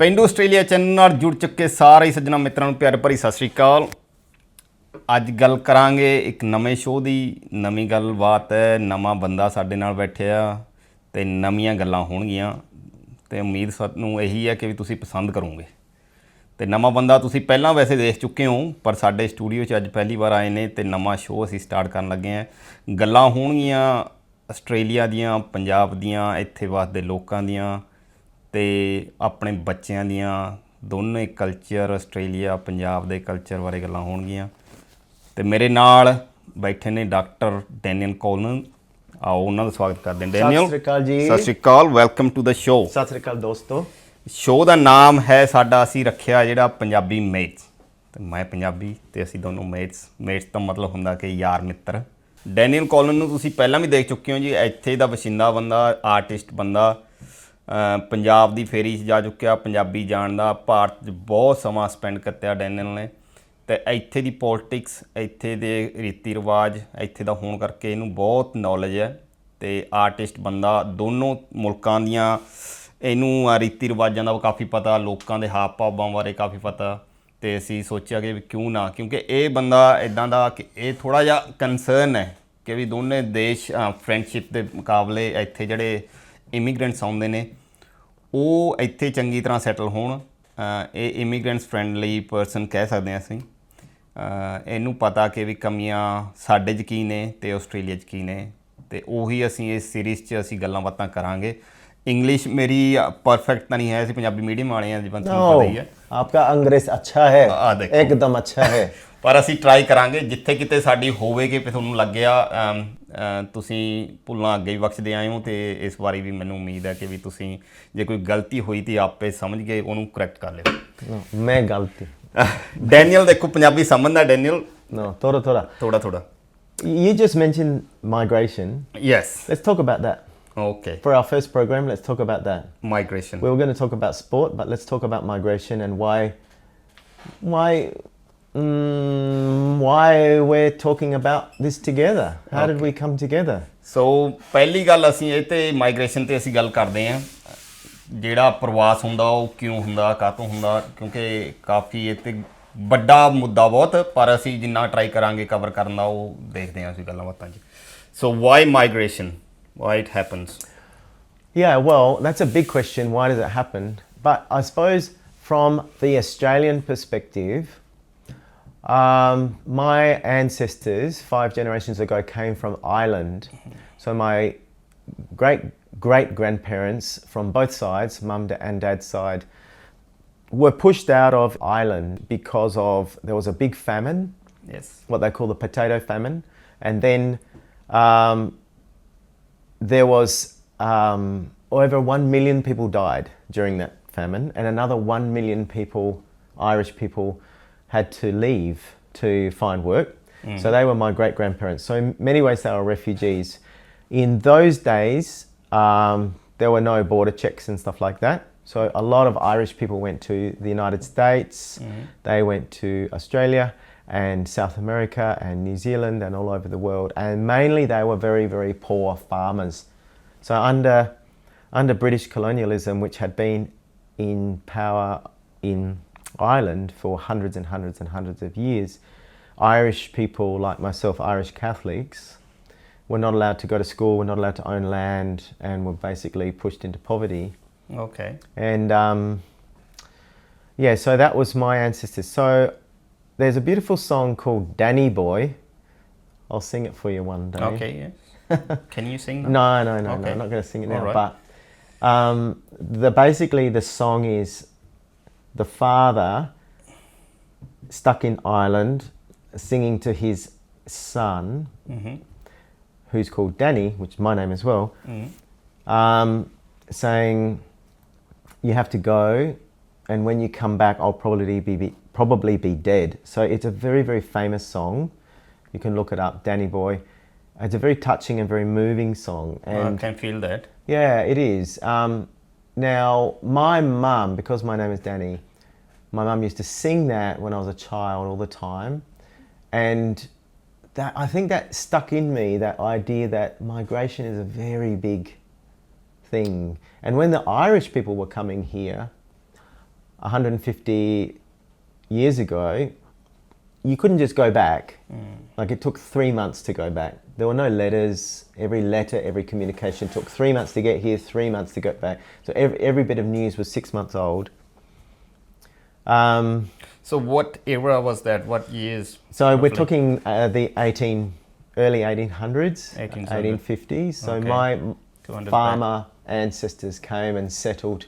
पेंडू Australia channel ਨਾਲ ਜੁੜ ਚੁੱਕੇ ਸਾਰੇ ਸੱਜਣਾ ਮਿੱਤਰਾਂ ਨੂੰ ਪਿਆਰ ਭਰੀ ਸਤਿ ਸ਼੍ਰੀ ਅਕਾਲ। ਅੱਜ ਗੱਲ ਕਰਾਂਗੇ ਇੱਕ ਨਵੇਂ ਸ਼ੋਅ ਦੀ। ਨਵੀਂ ਗੱਲਬਾਤ ਹੈ, ਨਵਾਂ ਬੰਦਾ ਸਾਡੇ ਨਾਲ ਬੈਠਿਆ ਤੇ ਨਵੀਆਂ ਗੱਲਾਂ ਹੋਣਗੀਆਂ ਤੇ ਉਮੀਦ ਸਾਨੂੰ ਇਹੀ ਹੈ ਕਿ ਵੀ ਤੁਸੀਂ ਪਸੰਦ ਕਰੋਗੇ। ਤੇ ਨਵਾਂ ਬੰਦਾ ਤੁਸੀਂ ਪਹਿਲਾਂ ਵੈਸੇ ਦੇਖ ਚੁੱਕੇ ਹੋ, ਪਰ ਸਾਡੇ ਸਟੂਡੀਓ 'ਚ ਅੱਜ ਪਹਿਲੀ ਵਾਰ ਆਏ ਨੇ ਤੇ ਨਵਾਂ ਸ਼ੋਅ ਅਸੀਂ ਸਟਾਰਟ ਕਰਨ ਲੱਗੇ ਹਾਂ। ਗੱਲਾਂ ਹੋਣਗੀਆਂ ਆਸਟ੍ਰੇਲੀਆ ਦੀਆਂ, ਪੰਜਾਬ ਦੀਆਂ, ਇੱਥੇ ਵਸਦੇ ਲੋਕਾਂ ਦੀਆਂ ਤੇ ਆਪਣੇ ਬੱਚਿਆਂ ਦੀਆਂ। ਦੋਨੇ ਕਲਚਰ, ਆਸਟ੍ਰੇਲੀਆ ਪੰਜਾਬ ਦੇ ਕਲਚਰ ਬਾਰੇ ਗੱਲਾਂ ਹੋਣਗੀਆਂ। ਤੇ ਮੇਰੇ ਨਾਲ ਬੈਠੇ ਨੇ ਡਾਕਟਰ ਡੈਨੀਅਲ ਕੋਲਨ। ਆਓ ਉਹਨਾਂ ਦਾ ਸਵਾਗਤ ਕਰਦੇ ਹਾਂ। ਡੈਨੀਅਲ, ਸਤਿ ਸ਼੍ਰੀ ਅਕਾਲ ਜੀ। ਸਤਿ ਸ਼੍ਰੀ ਅਕਾਲ, ਵੈਲਕਮ ਟੂ ਦ ਸ਼ੋਅ। ਸਤਿ ਸ਼੍ਰੀ ਅਕਾਲ ਦੋਸਤੋ। ਸ਼ੋਅ ਦਾ ਨਾਮ ਹੈ ਸਾਡਾ, ਅਸੀਂ ਰੱਖਿਆ ਜਿਹੜਾ ਪੰਜਾਬੀ ਮੇਟਸ। ਤੇ ਮੈਂ ਪੰਜਾਬੀ ਤੇ ਅਸੀਂ ਦੋਨੋਂ ਮੇਟਸ। ਮੇਟਸ ਦਾ ਮਤਲਬ ਹੁੰਦਾ ਕਿ ਯਾਰ ਮਿੱਤਰ। ਡੈਨੀਅਲ ਕੋਲਨ ਨੂੰ ਤੁਸੀਂ ਪਹਿਲਾਂ ਵੀ ਦੇਖ ਚੁੱਕੇ ਹੋ ਜੀ। ਇੱਥੇ ਦਾ ਵਸਿੰਦਾ ਬੰਦਾ, ਆਰਟਿਸਟ ਬੰਦਾ, ਪੰਜਾਬ ਦੀ ਫੇਰੀ 'ਚ ਜਾ ਚੁੱਕਿਆ, ਪੰਜਾਬੀ ਜਾਣਦਾ, ਭਾਰਤ 'ਚ ਬਹੁਤ ਸਮਾਂ ਸਪੈਂਡ ਕੀਤਾ ਡੈਨੀਅਲ ਨੇ। ਅਤੇ ਇੱਥੇ ਦੀ ਪੋਲੀਟਿਕਸ, ਇੱਥੇ ਦੇ ਰੀਤੀ ਰਿਵਾਜ ਇੱਥੇ ਦਾ ਹੋਣ ਕਰਕੇ ਇਹਨੂੰ ਬਹੁਤ ਨੌਲੇਜ ਹੈ। ਅਤੇ ਆਰਟਿਸਟ ਬੰਦਾ, ਦੋਨੋਂ ਮੁਲਕਾਂ ਦੀਆਂ ਇਹਨੂੰ ਰੀਤੀ ਰਿਵਾਜਾਂ ਦਾ ਕਾਫੀ ਪਤਾ, ਲੋਕਾਂ ਦੇ ਹਾਵ ਭਾਵਾਂ ਬਾਰੇ ਕਾਫੀ ਪਤਾ। ਅਤੇ ਅਸੀਂ ਸੋਚਿਆ ਕਿ ਵੀ ਕਿਉਂ ਨਾ, ਕਿਉਂਕਿ ਇਹ ਬੰਦਾ ਇੱਦਾਂ ਦਾ ਕਿ ਇਹ ਥੋੜ੍ਹਾ ਜਿਹਾ ਕੰਸਰਨ ਹੈ ਕਿ ਵੀ ਦੋਨੇ ਦੇਸ਼ ਫਰੈਂਡਸ਼ਿਪ ਦੇ ਮੁਕਾਬਲੇ ਇੱਥੇ ਜਿਹੜੇ ਇਮੀਗਰੈਂਟਸ ਆਉਂਦੇ ਨੇ ਉਹ ਇੱਥੇ ਚੰਗੀ ਤਰ੍ਹਾਂ ਸੈਟਲ ਹੋਣ। ਇਹ ਇਮੀਗਰੈਂਟਸ ਫਰੈਂਡਲੀ ਪਰਸਨ ਕਹਿ ਸਕਦੇ ਹਾਂ ਅਸੀਂ। ਇਹਨੂੰ ਪਤਾ ਕਿ ਵੀ ਕਮੀਆਂ ਸਾਡੇ 'ਚ ਕੀ ਨੇ ਅਤੇ ਆਸਟ੍ਰੇਲੀਆ 'ਚ ਕੀ ਨੇ। ਅਤੇ ਉਹੀ ਅਸੀਂ ਇਸ ਸੀਰੀਜ਼ 'ਚ ਅਸੀਂ ਗੱਲਾਂ ਬਾਤਾਂ ਕਰਾਂਗੇ। ਇੰਗਲਿਸ਼ ਮੇਰੀ ਪਰਫੈਕਟ ਤਾਂ ਨਹੀਂ ਹੈ, ਅਸੀਂ ਪੰਜਾਬੀ ਮੀਡੀਅਮ ਵਾਲੇ ਹਾਂ, ਜਿਵੇਂ ਤੁਹਾਨੂੰ ਪਤਾ ਹੀ ਹੈ। ਆਪਕਾ ਅੰਗਰੇਜ਼ ਅੱਛਾ ਹੈ, ਇੱਕਦਮ ਅੱਛਾ ਹੈ। ਪਰ ਅਸੀਂ ਟਰਾਈ ਕਰਾਂਗੇ ਜਿੱਥੇ ਕਿਤੇ ਸਾਡੀ ਹੋਵੇ ਕਿ ਤੁਹਾਨੂੰ ਲੱਗਿਆ ਤੁਸੀਂ ਭੁੱਲਾਂ ਅੱਗੇ ਵੀ ਬਖਸ਼ਦੇ ਆਏ ਹੋ। ਅਤੇ ਇਸ ਵਾਰੀ ਵੀ ਮੈਨੂੰ ਉਮੀਦ ਹੈ ਕਿ ਵੀ ਤੁਸੀਂ ਜੇ ਕੋਈ ਗਲਤੀ ਹੋਈ ਤਾਂ ਆਪੇ ਸਮਝ ਕੇ ਉਹਨੂੰ ਕਰੈਕਟ ਕਰ ਲਿਓ। ਮੈਂ ਗਲਤੀ ਡੈਨੀਅਲ ਦੇਖੋ ਪੰਜਾਬੀ ਸਮਝਦਾ ਡੈਨੀਅਲ? ਥੋੜਾ। You just mentioned migration. Yes. Let's talk about that. Okay. For our first program, let's talk about that. Migration. We were going to talk about sport, but let's talk about migration and why we're talking about this together. How did we come together? So ਪਹਿਲੀ ਗੱਲ ਅਸੀਂ ਇਹ ਤੇ migration ਤੇ ਅਸੀਂ ਗੱਲ ਕਰਦੇ ਹਾਂ। ਜਿਹੜਾ ਪ੍ਰਵਾਸ ਹੁੰਦਾ ਉਹ ਕਿਉਂ ਹੁੰਦਾ, ਕਾਹਤੋਂ ਹੁੰਦਾ, ਕਿਉਂਕਿ ਕਾਫੀ ਇਹ ਤੇ ਵੱਡਾ ਮੁੱਦਾ ਬਹੁਤ, ਪਰ ਅਸੀਂ ਜਿੰਨਾ ਟਰਾਈ ਕਰਾਂਗੇ ਕਵਰ ਕਰਨ ਦਾ ਉਹ ਦੇਖਦੇ ਹਾਂ ਅਸੀਂ ਗੱਲਾਂ ਬਾਤਾਂ 'ਚ। ਸੋ Y migration, Y it happens? Yeah, well, that's a big question. Why does it happen? But I suppose from the Australian perspective, my ancestors 5 generations ago came from Ireland. So my great grandparents from both sides, mum and dad's side, were pushed out of Ireland because of there was a big famine. Yes. What they call the potato famine. And then there was over 1 million people died during that famine, and another 1 million people, Irish people, had to leave to find work. So they were my great grandparents. So in many ways they were refugees. In those days there were no border checks and stuff like that. So a lot of Irish people went to the United States. They went to Australia and South America and New Zealand and all over the world. And mainly they were very, very poor farmers. So under British colonialism, which had been in power in Ireland for hundreds and hundreds and hundreds of years, Irish people like myself, Irish Catholics, were not allowed to go to school, were not allowed to own land, and were basically pushed into poverty. Okay. And yeah, so that was my ancestors. So there's a beautiful song called Danny Boy. I'll sing it for you one day. Okay, yes. Can you sing that? No, Okay. I'm not going to sing it now. All right. But basically the song is the father stuck in Ireland singing to his son, who's called Danny, which is my name as well, saying, you have to go, and when you come back I'll probably be dead. So it's a very, very famous song. You can look it up, Danny Boy. It's a very touching and very moving song. And I can feel that. Yeah, it is. Now my mum, because my name is Danny, my mum used to sing that when I was a child all the time, and that, I think that stuck in me, that idea that migration is a very big thing. And when the Irish people were coming here, 150 years ago, you couldn't just go back. Like it took 3 months to go back. There were no letters. Every letter, every communication took 3 months to get here, 3 months to get back. So every bit of news was 6 months old. So what era was that? What years? So roughly? we're talking the early 1800s, 1850s. So Okay. my 200 farmer ancestors came and settled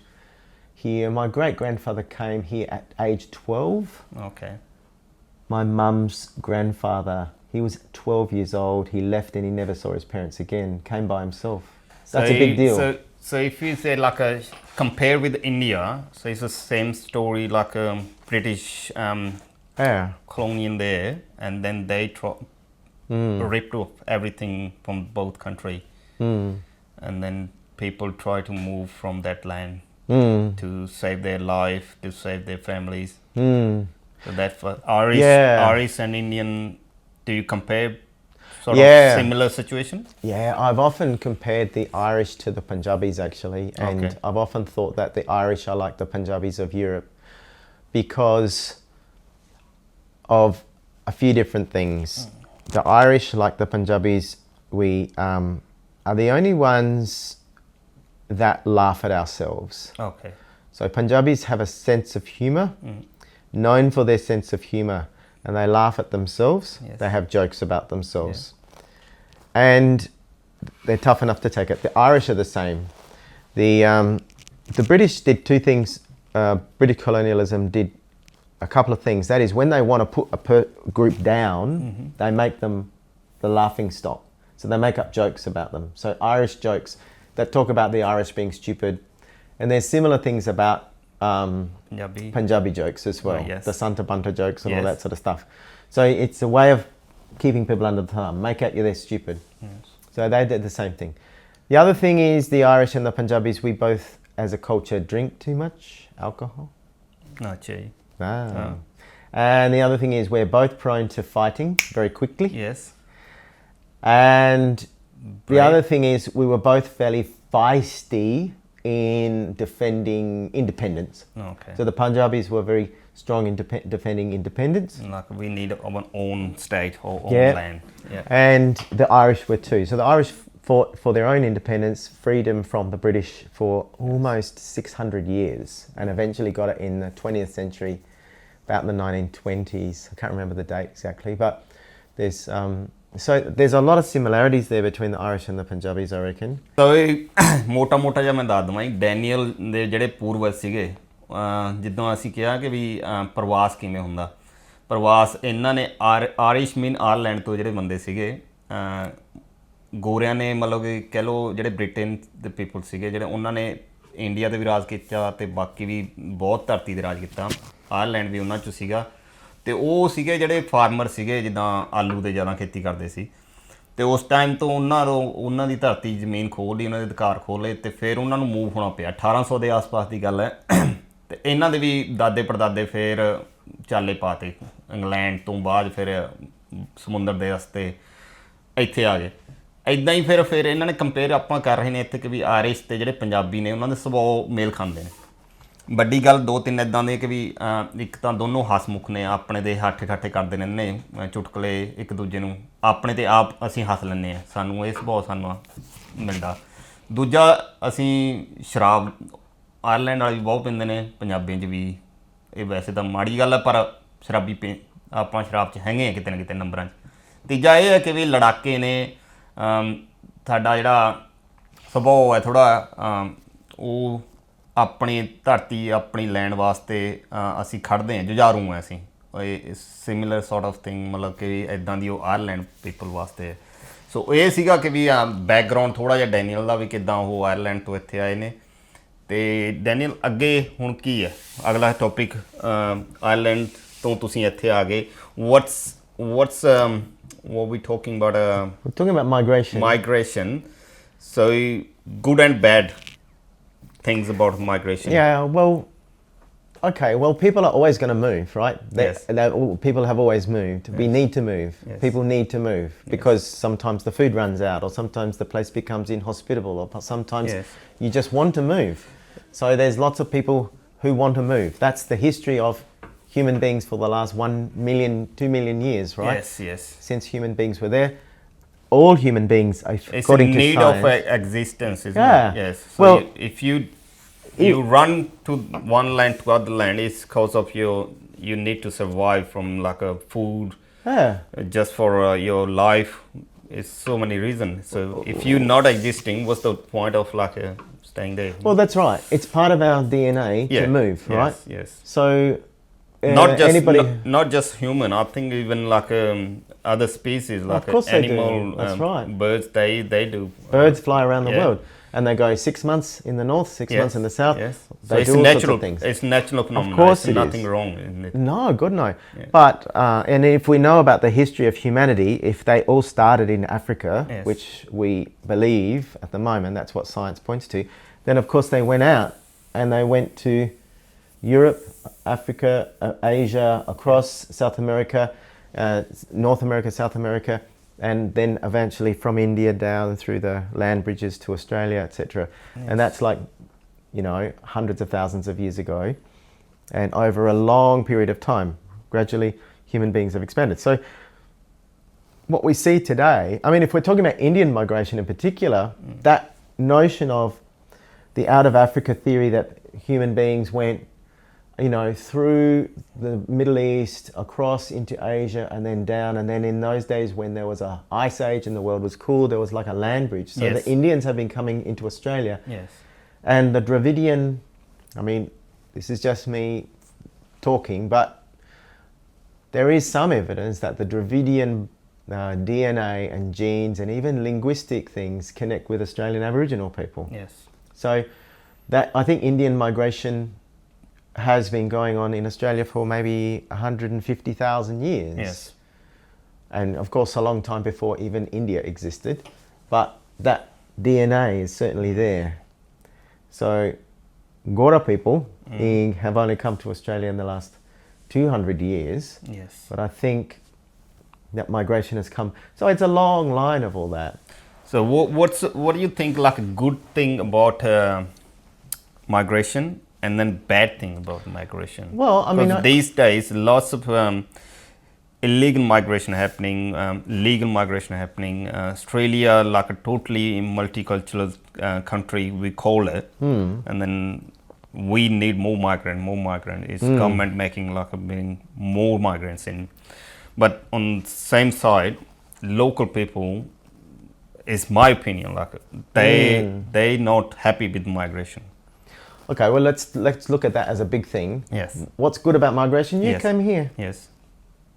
here. My great-grandfather came here at age 12. Okay. My mum's grandfather, he was 12 years old. He left and he never saw his parents again. Came by himself. That's a big deal. So if you say like compare with India, so it's the same story like British Yeah. colonial there, and then they ripped off everything from both country, and then people try to move from that land to save their life, to save their families. So that's what Irish and Indian. Do you compare sort of similar situation? Yeah, I've often compared the Irish to the Punjabis actually, and Okay. I've often thought that the Irish are like the Punjabis of Europe because of a few different things. The Irish, like the Punjabis, we are the only ones that laugh at ourselves. Okay. So Punjabis have a sense of humour, known for their sense of humour, and they laugh at themselves. Yes. They have jokes about themselves. And they're tough enough to take it. The Irish are the same. The British did two things. British colonialism did a couple of things. That is, when they want to put a group down, they make them the laughing stock. So they make up jokes about them. So Irish jokes that talk about the Irish being stupid. And there's similar things about Punjabi jokes as well. Yes. The Santa Bunta jokes and all Yes. that sort of stuff. So it's a way of keeping people under the thumb. Make out they're stupid. Yes. So they did the same thing. The other thing is the Irish and the Punjabis, we both as a culture drink too much alcohol. Actually. Ah. And the other thing is we're both prone to fighting very quickly. Yes. And the Brave. other thing is we were both fairly feisty in defending independence. Okay. So the Punjabis were very strong in defending independence. Like we need our own state or own Yeah. land. Yeah. And the Irish were too. So the Irish fought for their own independence, freedom from the British for almost 600 years, and eventually got it in the 20th century, about the 1920s. I can't remember the date exactly, but there's a lot of similarities there between the Irish and the Punjabis, I reckon. So ਮੋਟਾ ਜਿਹਾ ਮੈਂ ਦੱਸ ਦਵਾਂ Daniel ਦੇ ਜਿਹੜੇ ਪੂਰਵਜ ਸੀਗੇ ਜਿੱਦਾਂ ਅਸੀਂ ਕਿਹਾ ਕਿ ਵੀ ਪ੍ਰਵਾਸ ਕਿਵੇਂ ਹੁੰਦਾ ਪ੍ਰਵਾਸ ਇਹਨਾਂ ਨੇ ਆਰਿਸ਼ ਮੀਨ ਆਇਰਲੈਂਡ ਤੋਂ ਜਿਹੜੇ ਬੰਦੇ ਸੀਗੇ ਗੋਰਿਆਂ ਨੇ ਮਤਲਬ ਕਿ ਕਹਿ ਲਓ ਜਿਹੜੇ ਬ੍ਰਿਟੇਨ ਦੇ ਪੀਪਲ ਸੀਗੇ ਜਿਹੜੇ ਉਹਨਾਂ ਨੇ ਇੰਡੀਆ 'ਤੇ ਵੀ ਰਾਜ ਕੀਤਾ ਅਤੇ ਬਾਕੀ ਵੀ ਬਹੁਤ ਧਰਤੀ 'ਤੇ ਰਾਜ ਕੀਤਾ ਆਇਰਲੈਂਡ ਵੀ ਉਹਨਾਂ 'ਚੋਂ ਸੀਗਾ ਅਤੇ ਉਹ ਸੀਗੇ ਜਿਹੜੇ ਫਾਰਮਰ ਸੀਗੇ ਜਿੱਦਾਂ ਆਲੂ ਦੇ ਜ਼ਿਆਦਾ ਖੇਤੀ ਕਰਦੇ ਸੀ ਅਤੇ ਉਸ ਟਾਈਮ ਤੋਂ ਉਹਨਾਂ ਦੀ ਧਰਤੀ ਜ਼ਮੀਨ ਖੋਹ ਲਈ ਉਹਨਾਂ ਦੇ ਅਧਿਕਾਰ ਖੋਹ ਲਏ ਅਤੇ ਫਿਰ ਉਹਨਾਂ ਨੂੰ ਮੂਵ ਹੋਣਾ ਪਿਆ 1800 ਦੇ ਆਸ-ਪਾਸ ਦੀ ਗੱਲ ਹੈ ਅਤੇ ਇਹਨਾਂ ਦੇ ਵੀ ਦਾਦੇ ਪੜਦਾਦੇ ਫਿਰ ਚਾਲੇ ਪਾਤੇ ਇੰਗਲੈਂਡ ਤੋਂ ਬਾਅਦ ਫਿਰ ਸਮੁੰਦਰ ਦੇ ਰਸਤੇ ਇੱਥੇ ਆ ਗਏ ਇੱਦਾਂ ਹੀ ਫਿਰ ਇਹਨਾਂ ਨੇ ਕੰਪੇਅਰ ਆਪਾਂ ਕਰ ਰਹੇ ਨੇ ਇੱਥੇ ਕਿ ਵੀ ਆਇਰਿਸ਼ ਅਤੇ ਜਿਹੜੇ ਪੰਜਾਬੀ ਨੇ ਉਹਨਾਂ ਦੇ ਸੁਭਾਅ ਮੇਲ ਖਾਂਦੇ ਨੇ ਵੱਡੀ ਗੱਲ ਦੋ ਤਿੰਨ ਇੱਦਾਂ ਦੇ ਕਿ ਵੀ ਇੱਕ ਤਾਂ ਦੋਨੋਂ ਹਸਮੁਖ ਨੇ ਆਪਣੇ ਦੇ ਹੱਠ ਖੱਟੇ ਕਰਦੇ ਰਹਿੰਦੇ ਨੇ ਚੁਟਕਲੇ ਇੱਕ ਦੂਜੇ ਨੂੰ ਆਪਣੇ 'ਤੇ ਆਪ ਅਸੀਂ ਹੱਸ ਲੈਂਦੇ ਹਾਂ ਸਾਨੂੰ ਇਹ ਸੁਭਾਅ ਸਾਨੂੰ ਮਿਲਦਾ ਦੂਜਾ ਅਸੀਂ ਸ਼ਰਾਬ ਆਇਰਲੈਂਡ ਵਾਲੇ ਵੀ ਬਹੁਤ ਪੀਂਦੇ ਨੇ ਪੰਜਾਬੀਆਂ 'ਚ ਵੀ ਇਹ ਵੈਸੇ ਤਾਂ ਮਾੜੀ ਗੱਲ ਹੈ ਪਰ ਸ਼ਰਾਬੀ ਆਪਾਂ ਸ਼ਰਾਬ 'ਚ ਹੈਗੇ ਹਾਂ ਕਿਤੇ ਨਾ ਕਿਤੇ ਨੰਬਰਾਂ 'ਚ ਤੀਜਾ ਇਹ ਹੈ ਕਿ ਵੀ ਲੜਾਕੇ ਨੇ ਸਾਡਾ ਜਿਹੜਾ ਸੁਭਾਅ ਹੈ ਥੋੜ੍ਹਾ ਉਹ ਆਪਣੀ ਧਰਤੀ ਆਪਣੀ ਲੈਣ ਵਾਸਤੇ ਅਸੀਂ ਖੜ੍ਹਦੇ ਹਾਂ ਜੁਝਾਰੂ ਹਾਂ ਅਸੀਂ ਇਹ ਸਿਮਿਲਰ ਸੌਰਟ ਆਫ ਥਿੰਗ ਮਤਲਬ ਕਿ ਇੱਦਾਂ ਦੀ ਉਹ ਆਇਰਲੈਂਡ ਪੀਪਲ ਵਾਸਤੇ ਸੋ ਇਹ ਸੀਗਾ ਕਿ ਵੀ ਬੈਕਗਰਾਊਂਡ ਥੋੜ੍ਹਾ ਜਿਹਾ ਡੈਨੀਅਲ ਦਾ ਵੀ ਕਿੱਦਾਂ ਉਹ ਆਇਰਲੈਂਡ ਤੋਂ ਇੱਥੇ ਆਏ ਨੇ ਅਤੇ ਡੈਨੀਅਲ ਅੱਗੇ ਹੁਣ ਕੀ ਹੈ ਅਗਲਾ ਟੌਪਿਕ ਆਇਰਲੈਂਡ ਤੋਂ ਤੁਸੀਂ ਇੱਥੇ ਆ ਗਏ what's what we talking about We're talking about migration. So good and bad things about migration. Yeah, well, okay, well, people are always going to move, right? Yes. People have always moved. Yes. We need to move. Yes. People need to move because sometimes the food runs out or sometimes the place becomes inhospitable or sometimes Yes. you just want to move. So there's lots of people who want to move. That's the history of human beings for the last 1 million, 2 million years, right? Yes, yes. Since human beings were there. All human beings, It's according in to need science... of existence, isn't Yeah. it? Yes. So Well, if you run to one land to other land, it's because of you need to survive from like a food, Yeah. just for your life. It's so many reasons. So if you're not existing, what's the point of like staying there? Well, that's right. It's part of our DNA Yeah. to move, right? Yes, yes. So Not just anybody... not just human. I think even like other species, like course they do. animal, That's right. birds, they do. Birds fly around the Yeah. world, and they go 6 months in the north, 6 Yes, months in the south. Yes. So They it's do all natural. sorts of things. It's natural phenomenon. course There's it nothing is. wrong in it. No, God no. Yeah. But and if we know about the history of humanity, if they all started in Africa, Yes. which we believe at the moment, that's what science points to, then of course they went out and they went to Europe, Africa, Asia, across South America, North America, South America, and then eventually from India down through the land bridges to Australia, etc. Yes. And that's like, hundreds of thousands of years ago. And over a long period of time, gradually human beings have expanded. So what we see today, I mean, if we're talking about Indian migration in particular, that notion of the out of Africa theory that human beings went, through the Middle East, across into Asia, and then down. And then in those days when there was a ice age and the world was cool, there was like a land bridge. So Yes. the Indians have been coming into Australia. Yes. And the Dravidian, I mean, this is just me talking, but there is some evidence that the Dravidian DNA and genes and even linguistic things connect with Australian Aboriginal people. Yes. So that, I think Indian migration has been going on in Australia for maybe 150,000 years. Yes. And of course a long time before even India existed, but that DNA is certainly there. So Gora people have only come to Australia in the last 200 years, Yes. but I think that migration has come. So it's a long line of all that. So what do you think like a good thing about migration and then bad thing about migration? Well, I mean, because these days lots of illegal migration happening, legal migration happening. Australia like a totally multicultural country we call it, and then we need more migrant. It's government making like bringing more migrants in, but on the same side, local people, is my opinion, like they not happy with migration. Okay, well let's look at that as a big thing. Yes. What's good about migration? You Yes. came here. Yes.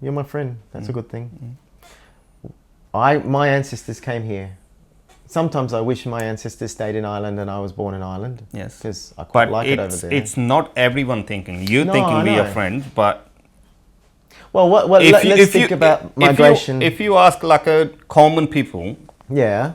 You're my friend. That's a good thing. My ancestors came here. Sometimes I wish my ancestors stayed in Ireland and I was born in Ireland. Yes. Because I quite But like it over there. it's not everyone thinking. You No, thinking I we are know. friends, but Well, let's think about migration. If you ask like a common people, Yeah.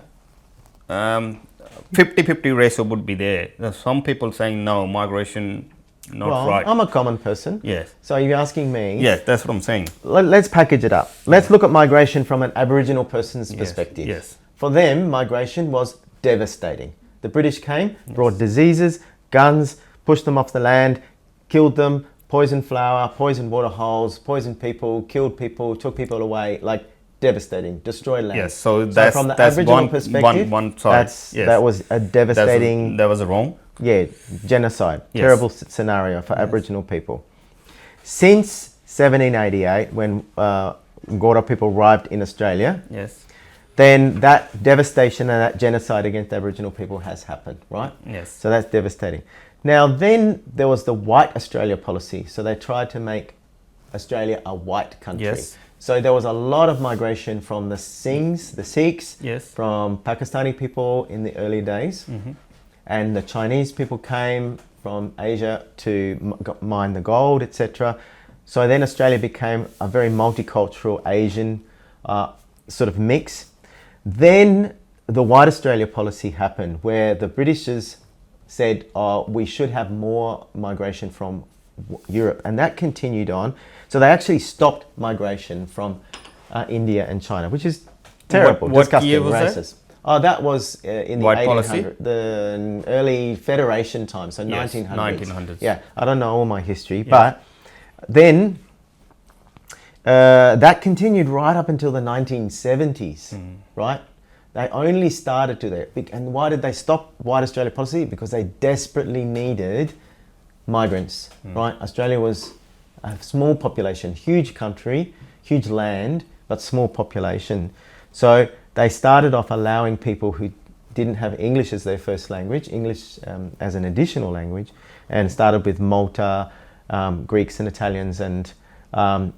50-50 ratio would be there. There's some people saying no, migration not Well, right. I'm a common person. Yes. So you're asking me. Yes, that's what I'm saying. Let's package it up. Let's look at migration from an Aboriginal person's perspective. Yes. For them, migration was devastating. The British came, brought diseases, guns, pushed them off the land, killed them, poisoned flour, poisoned water holes, poisoned people, killed people, took people away, like devastating, destroyed land. Yes, so that's from the that's Aboriginal perspective, one side. that was a devastating, That was wrong. genocide, Yes. terrible scenario for Aboriginal people. Since 1788, when Gora people arrived in Australia, Yes. then that devastation and that genocide against Aboriginal people has happened, right? Yes. So that's devastating. Now then there was the white Australia policy. So they tried to make Australia a white country. Yes. So there was a lot of migration from the Singhs, the Sikhs, Yes. from Pakistani people in the early days. And the Chinese people came from Asia to mine the gold, etc. So then Australia became a very multicultural Asian sort of mix. Then the white Australia policy happened where the Britishers said, we should have more migration from Europe, and that continued on. So they actually stopped migration from India and China, which is terrible, What disgusting, year was that? racist. Oh, that was in the White policy? the early Federation time, so Yes, 1900s. 1900s. Yeah, I don't know all my history, but then that continued right up until the 1970s, right? They only started to that. And why did they stop White Australia policy? Because they desperately needed migrants, right? Australia was a small population, huge country, huge land, but small population. So they started off allowing people who didn't have English as their first language, English as an additional language, and started with Malta, Greeks and Italians and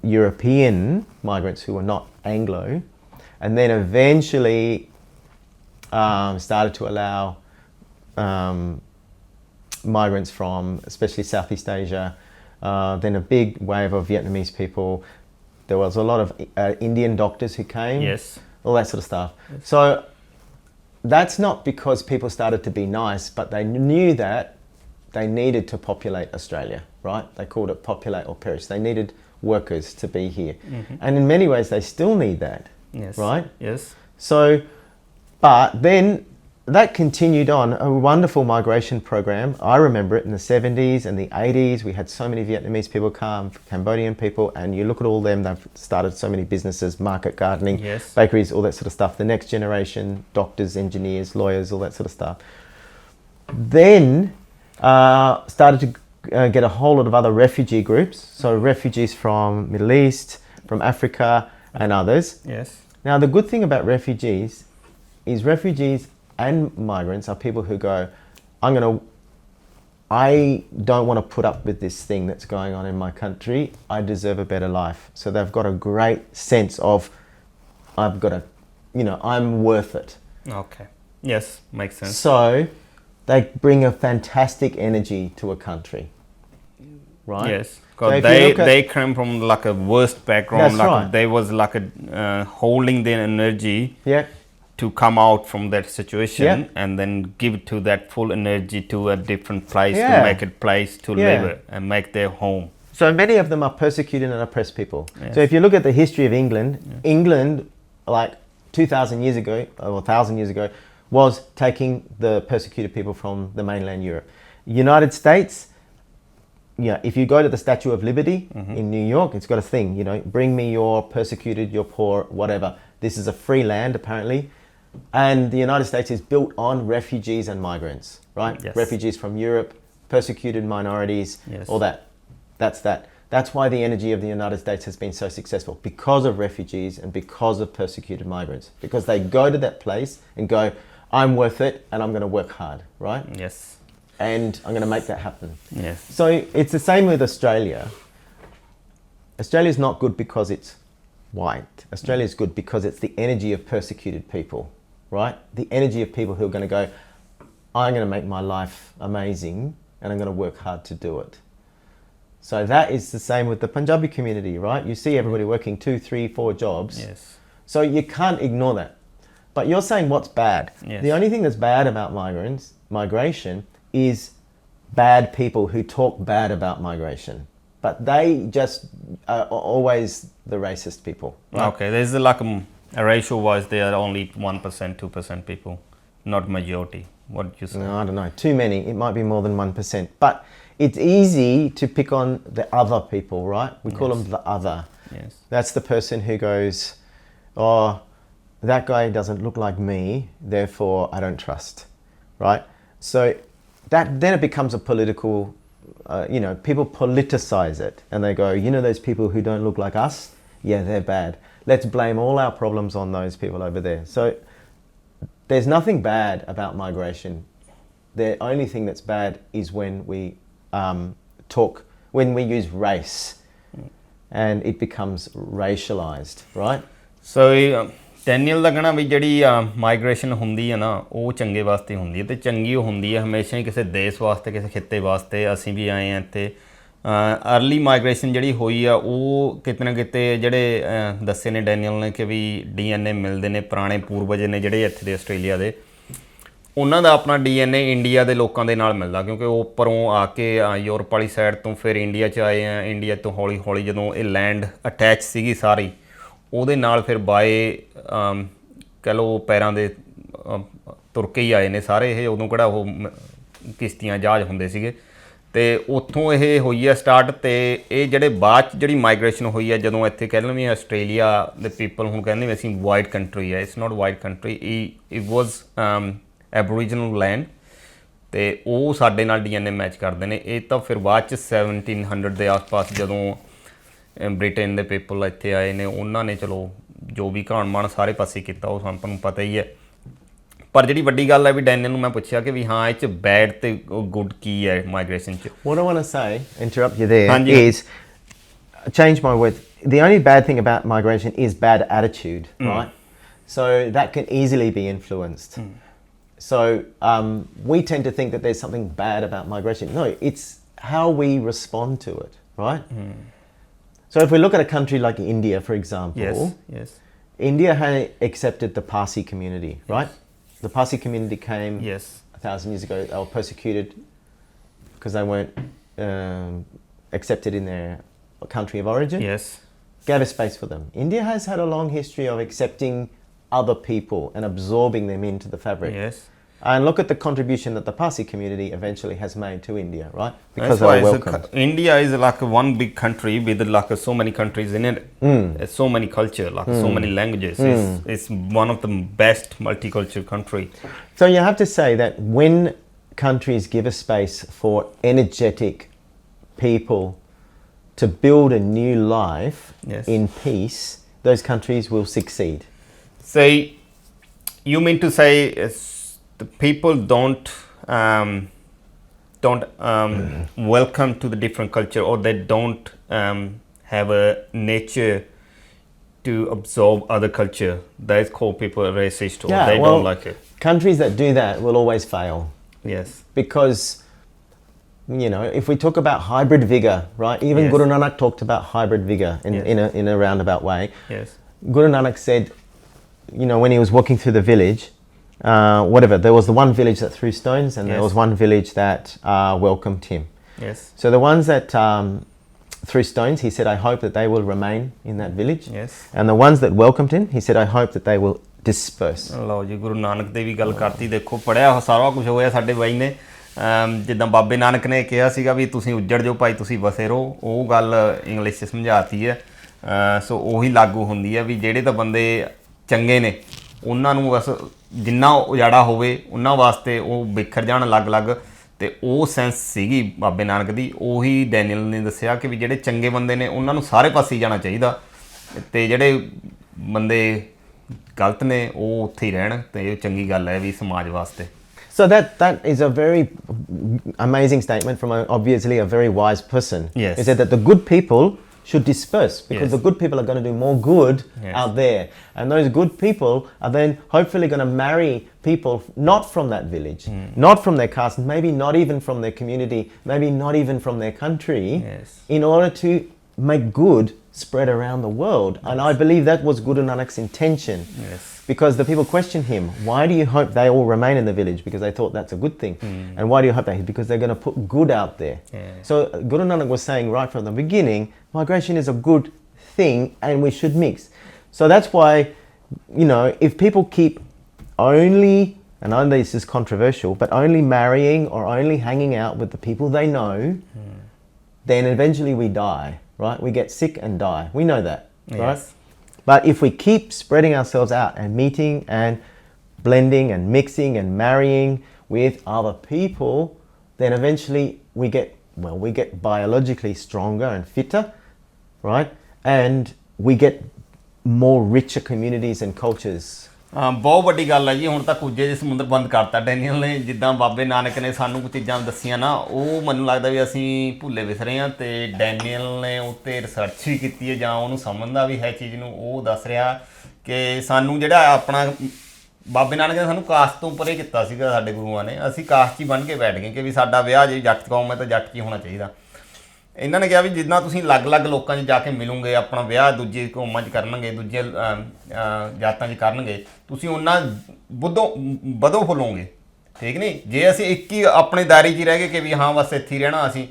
European migrants who were not Anglo, and then eventually started to allow migrants from especially Southeast Asia, then a big wave of Vietnamese people. There was a lot of Indian doctors who came. Yes. All that sort of stuff. Yes. So that's not because people started to be nice, but they knew that they needed to populate Australia, right? They called it populate or perish. They needed workers to be here. And in many ways, they still need that, right? Yes. So, but then that continued on, a wonderful migration program. I remember it in the 70s and the 80s. We had so many Vietnamese people come, Cambodian people, and you look at all them, they've started so many businesses, market gardening, bakeries, all that sort of stuff. The next generation, doctors, engineers, lawyers, all that sort of stuff. Then started to get a whole lot of other refugee groups. So refugees from Middle East, from Africa and others. Yes. Now the good thing about refugees is refugees and migrants are people who go, I don't want to put up with this thing that's going on in my country. I deserve a better life. So they've got a great sense of, I'm worth it. Okay. Yes, makes sense. So they bring a fantastic energy to a country, right? Yes. Because they came from like a worst background. That's like right. They was like holding their energy. Yeah. To come out from that situation and then give to that full energy to a different place, to make it place to live and make their home. So many of them are persecuted and oppressed people. So if you look at the history of England, England like 2,000 years ago or 1,000 years ago was taking the persecuted people from the mainland Europe. United States, if you go to the Statue of Liberty in New York, it's got a thing, bring me your persecuted, your poor, whatever. This is a free land apparently. And the United States is built on refugees and migrants, right? Yes. Refugees from Europe, persecuted minorities, all that. That's why the energy of the United States has been so successful, because of refugees and because of persecuted migrants. Because they go to that place and go, I'm worth it and I'm going to work hard, right? Yes. And I'm going to make that happen. Yes. So it's the same with Australia. Australia's not good because it's white. Australia's good because it's the energy of persecuted people, right? The energy of people who are going to go, I'm going to make my life amazing and I'm going to work hard to do it. So that is the same with the Punjabi community, right? You see everybody working 2, 3, 4 jobs. Yes. So you can't ignore that. But you're saying what's bad. Yes. The only thing that's bad about migration is bad people who talk bad about migration. But they just are always the racist people. Right? Okay, there's like a ratio wise they are only 1%, 2% people, not majority. What do you say? No, I don't know. Too many. It might be more than 1%. But it's easy to pick on the other people, right? We call them the other. Yes. That's the person who goes, oh, that guy doesn't look like me, therefore I don't trust, right? So then it becomes a political, people politicize it and they go, those people who don't look like us, yeah, they're bad. Let's blame all our problems on those people over there. So there's nothing bad about migration. The only thing that's bad is when we when we use race and it becomes racialized, right? So Daniel ਦਾ ਕਹਿਣਾ ਵੀ ਜਿਹੜੀ migration ਹੁੰਦੀ ਹੈ ਨਾ ਉਹ ਚੰਗੇ ਵਾਸਤੇ ਹੁੰਦੀ ਹੈ ਅਤੇ ਚੰਗੀ ਹੁੰਦੀ ਹੈ ਹਮੇਸ਼ਾ ਹੀ ਕਿਸੇ ਦੇਸ਼ ਵਾਸਤੇ ਕਿਸੇ ਖਿੱਤੇ ਵਾਸਤੇ ਅਸੀਂ ਵੀ ਆਏ ਹਾਂ ਇੱਥੇ ਅਰਲੀ ਮਾਈਗ੍ਰੇਸ਼ਨ ਜਿਹੜੀ ਹੋਈ ਆ ਉਹ ਕਿਤੇ ਨਾ ਕਿਤੇ ਜਿਹੜੇ ਦੱਸੇ ਨੇ ਡੈਨੀਅਲ ਨੇ ਕਿ ਵੀ DNA ਮਿਲਦੇ ਨੇ ਪੁਰਾਣੇ ਪੂਰਵਜ ਨੇ ਜਿਹੜੇ ਇੱਥੇ ਦੇ ਆਸਟ੍ਰੇਲੀਆ ਦੇ ਉਹਨਾਂ ਦਾ ਆਪਣਾ DNA ਇੰਡੀਆ ਦੇ ਲੋਕਾਂ ਦੇ ਨਾਲ ਮਿਲਦਾ ਕਿਉਂਕਿ ਉਹ ਉੱਪਰੋਂ ਆ ਕੇ ਯੂਰਪ ਵਾਲੀ ਸਾਈਡ ਤੋਂ ਫਿਰ ਇੰਡੀਆ 'ਚ ਆਏ ਆ ਇੰਡੀਆ ਤੋਂ ਹੌਲੀ ਹੌਲੀ ਜਦੋਂ ਇਹ ਲੈਂਡ ਅਟੈਚ ਸੀਗੀ ਸਾਰੀ ਉਹਦੇ ਨਾਲ ਫਿਰ ਬਾਏ ਕਹਿ ਲਓ ਪੈਰਾਂ ਦੇ ਤੁਰ ਕੇ ਹੀ ਆਏ ਨੇ ਸਾਰੇ ਇਹ, ਉਦੋਂ ਕਿਹੜਾ ਉਹ ਕਿਸ਼ਤੀਆਂ ਜਹਾਜ਼ ਹੁੰਦੇ ਸੀਗੇ। ਅਤੇ ਉੱਥੋਂ ਇਹ ਹੋਈ ਹੈ ਸਟਾਰਟ। ਅਤੇ ਇਹ ਜਿਹੜੇ ਬਾਅਦ 'ਚ ਜਿਹੜੀ ਮਾਈਗ੍ਰੇਸ਼ਨ ਹੋਈ ਹੈ, ਜਦੋਂ ਇੱਥੇ ਕਹਿ ਲਓ ਵੀ ਆਸਟ੍ਰੇਲੀਆ ਦੇ ਪੀਪਲ ਹੁਣ ਕਹਿੰਦੇ ਵੀ ਅਸੀਂ ਵਾਈਟ ਕੰਟਰੀ ਹੈ, it's not white country, it was Aboriginal land. ਅਤੇ ਉਹ ਸਾਡੇ ਨਾਲ DNA ਮੈਚ ਕਰਦੇ ਨੇ। ਇਹ ਤਾਂ ਫਿਰ ਬਾਅਦ 'ਚ 1700 ਦੇ ਆਸ-ਪਾਸ ਜਦੋਂ ਬ੍ਰਿਟੇਨ ਦੇ ਪੀਪਲ ਇੱਥੇ ਆਏ ਨੇ, ਉਹਨਾਂ ਨੇ ਚਲੋ ਜੋ ਵੀ ਘਾਣ ਮਾਣ ਸਾਰੇ ਪਾਸੇ ਕੀਤਾ, ਉਹ ਆਪਾਂ ਨੂੰ ਪਤਾ ਹੀ ਹੈ। ਪਰ ਜਿਹੜੀ ਵੱਡੀ ਗੱਲ ਹੈ ਵੀ ਡੈਨੀਅਲ ਨੂੰ ਮੈਂ ਪੁੱਛਿਆ ਕਿ ਵੀ ਹਾਂ ਇਹ 'ਚ ਬੈਡ ਅਤੇ ਗੁੱਡ ਕੀ ਹੈ ਮਾਈਗ੍ਰੇਸ਼ਨ 'ਚ। What I want to say, interrupt you there, is change my word. The only bad thing about migration is bad attitude, right? So that can easily be influenced. So we tend to think that there's something bad about migration. No, it's how we respond to it, right? So if we look at a country like India, for example, yes. India had accepted the Parsi community, right? The Parsi community came 1,000 years ago. They were persecuted because they weren't accepted in their country of origin. Yes. Gave a space for them. India has had a long history of accepting other people and absorbing them into the fabric. Yes. And look at the contribution that the Parsi community eventually has made to India, right? Because they were welcomed. India is like one big country with like so many countries in it, so many culture, like so many languages. It's one of the best multicultural country. So you have to say that when countries give a space for energetic people to build a new life in peace, those countries will succeed. So you mean to say the people don't welcome to the different culture, or they don't have a nature to absorb other culture? That is called people racist, or they don't like it. Countries that do that will always fail. Yes. Because, you know, if we talk about hybrid vigor, right? Even Guru Nanak talked about hybrid vigor in a roundabout way. Yes. Guru Nanak said, you know, when he was walking through the village, there was the one village that threw stones, and there was one village that welcomed him. Yes. So the ones that threw stones, he said, I hope that they will remain in that village. Yes. And the ones that welcomed him, he said, I hope that they will disperse. ਲਓ ਜੀ, ਗੁਰੂ ਨਾਨਕ ਦੇ ਵੀ ਗੱਲ ਕਰਤੀ। ਦੇਖੋ ਪੜ੍ਹਿਆ ਸਾਰਾ ਕੁਝ ਹੋਇਆ ਸਾਡੇ ਬਾਈ ਨੇ। ਜਿੱਦਾਂ ਬਾਬੇ ਨਾਨਕ ਨੇ ਕਿਹਾ ਸੀਗਾ ਵੀ ਤੁਸੀਂ ਉੱਜੜ ਜਾਓ ਭਾਈ, ਤੁਸੀਂ ਵਸੇ ਰਹੋ, ਉਹ ਗੱਲ ਇੰਗਲਿਸ਼ 'ਚ ਸਮਝਾਤੀ ਹੈ। ਸੋ ਉਹੀ ਲਾਗੂ ਹੁੰਦੀ ਹੈ ਵੀ ਜਿਹੜੇ ਤਾਂ ਬੰਦੇ ਚੰਗੇ ਨੇ ਉਹਨਾਂ ਨੂੰ ਬਸ ਜਿੰਨਾ ਉਜਾੜਾ ਹੋਵੇ ਉਹਨਾਂ ਵਾਸਤੇ ਉਹ ਬਿਖਰ ਜਾਣ ਅਲੱਗ-ਅਲੱਗ। ਅਤੇ ਉਹ ਸੈਂਸ ਸੀਗੀ ਬਾਬੇ ਨਾਨਕ ਦੀ। ਉਹੀ ਡੈਨੀਅਲ ਨੇ ਦੱਸਿਆ ਕਿ ਵੀ ਜਿਹੜੇ ਚੰਗੇ ਬੰਦੇ ਨੇ ਉਹਨਾਂ ਨੂੰ ਸਾਰੇ ਪਾਸੇ ਜਾਣਾ ਚਾਹੀਦਾ, ਅਤੇ ਜਿਹੜੇ ਬੰਦੇ ਗਲਤ ਨੇ ਉਹ ਉੱਥੇ ਹੀ ਰਹਿਣ। ਅਤੇ ਇਹ ਚੰਗੀ ਗੱਲ ਹੈ ਵੀ ਸਮਾਜ ਵਾਸਤੇ। So that is a very amazing statement from obviously a very wise person. Yes. He said that the good people should disperse, because the good people are going to do more good out there, and those good people are then hopefully going to marry people not from that village, not from their caste, maybe not even from their community, maybe not even from their country, in order to make good spread around the world. And I believe that was Guru Nanak's intention. Because the people questioned him, why do you hope they all remain in the village? Because they thought that's a good thing. And why do you hope that? Because they're going to put good out there. So Guru Nanak was saying right from the beginning, migration is a good thing and we should mix. So that's why, you know, if people keep only, and I know this is controversial, but only marrying or only hanging out with the people they know, then eventually we die, right? We get sick and die. We know that, right? But if we keep spreading ourselves out and meeting and blending and mixing and marrying with other people, then eventually we get biologically stronger and fitter, right? And we get more richer communities and cultures. ਬਹੁਤ ਵੱਡੀ ਗੱਲ ਹੈ ਜੀ। ਹੁਣ ਤਾਂ ਕੁਝੇ ਜਿਹੇ ਸਮੁੰਦਰ ਬੰਦ ਕਰਤਾ ਡੈਨੀਅਲ ਨੇ। ਜਿੱਦਾਂ ਬਾਬੇ ਨਾਨਕ ਨੇ ਸਾਨੂੰ ਕੁਝ ਚੀਜ਼ਾਂ ਦੱਸੀਆਂ ਨਾ, ਉਹ ਮੈਨੂੰ ਲੱਗਦਾ ਵੀ ਅਸੀਂ ਭੁੱਲੇ ਵਿਸਰੇ ਹਾਂ। ਅਤੇ ਡੈਨੀਅਲ ਨੇ ਉੱਤੇ ਰਿਸਰਚ ਵੀ ਕੀਤੀ ਹੈ, ਜਾਂ ਉਹਨੂੰ ਸਮਝਦਾ ਵੀ ਹੈ ਚੀਜ਼ ਨੂੰ। ਉਹ ਦੱਸ ਰਿਹਾ ਕਿ ਸਾਨੂੰ ਜਿਹੜਾ ਆਪਣਾ ਬਾਬੇ ਨਾਨਕ ਨੇ ਸਾਨੂੰ ਕਾਸਟ ਤੋਂ ਪਰੇ ਕੀਤਾ ਸੀਗਾ ਸਾਡੇ ਗੁਰੂਆਂ ਨੇ। ਅਸੀਂ ਕਾਸਟ 'ਚ ਹੀ ਬਣ ਕੇ ਬੈਠ ਗਏ ਕਿ ਵੀ ਸਾਡਾ ਵਿਆਹ ਜੇ ਜੱਟ ਕੌਮ ਹੈ ਤਾਂ ਜੱਟ 'ਚ ਹੀ ਹੋਣਾ ਚਾਹੀਦਾ। ਇਹਨਾਂ ਨੇ ਕਿਹਾ ਵੀ ਜਿੱਦਾਂ ਤੁਸੀਂ ਅਲੱਗ-ਅਲੱਗ ਲੋਕਾਂ 'ਚ ਜਾ ਕੇ ਮਿਲੋਗੇ, ਆਪਣਾ ਵਿਆਹ ਦੂਜੇ ਕੌਮਾਂ 'ਚ ਕਰਨਗੇ, ਦੂਜੇ ਜਾਤਾਂ 'ਚ ਕਰਨਗੇ, ਤੁਸੀਂ ਉਹਨਾਂ ਵਧੋ ਫੁੱਲੋਗੇ, ਠੀਕ ਨਹੀਂ। ਜੇ ਅਸੀਂ ਇੱਕ ਹੀ ਆਪਣੇ ਦਾਇਰੇ 'ਚ ਹੀ ਰਹਿ ਗਏ ਕਿ ਵੀ ਹਾਂ ਬਸ ਇੱਥੇ ਹੀ ਰਹਿਣਾ ਅਸੀਂ,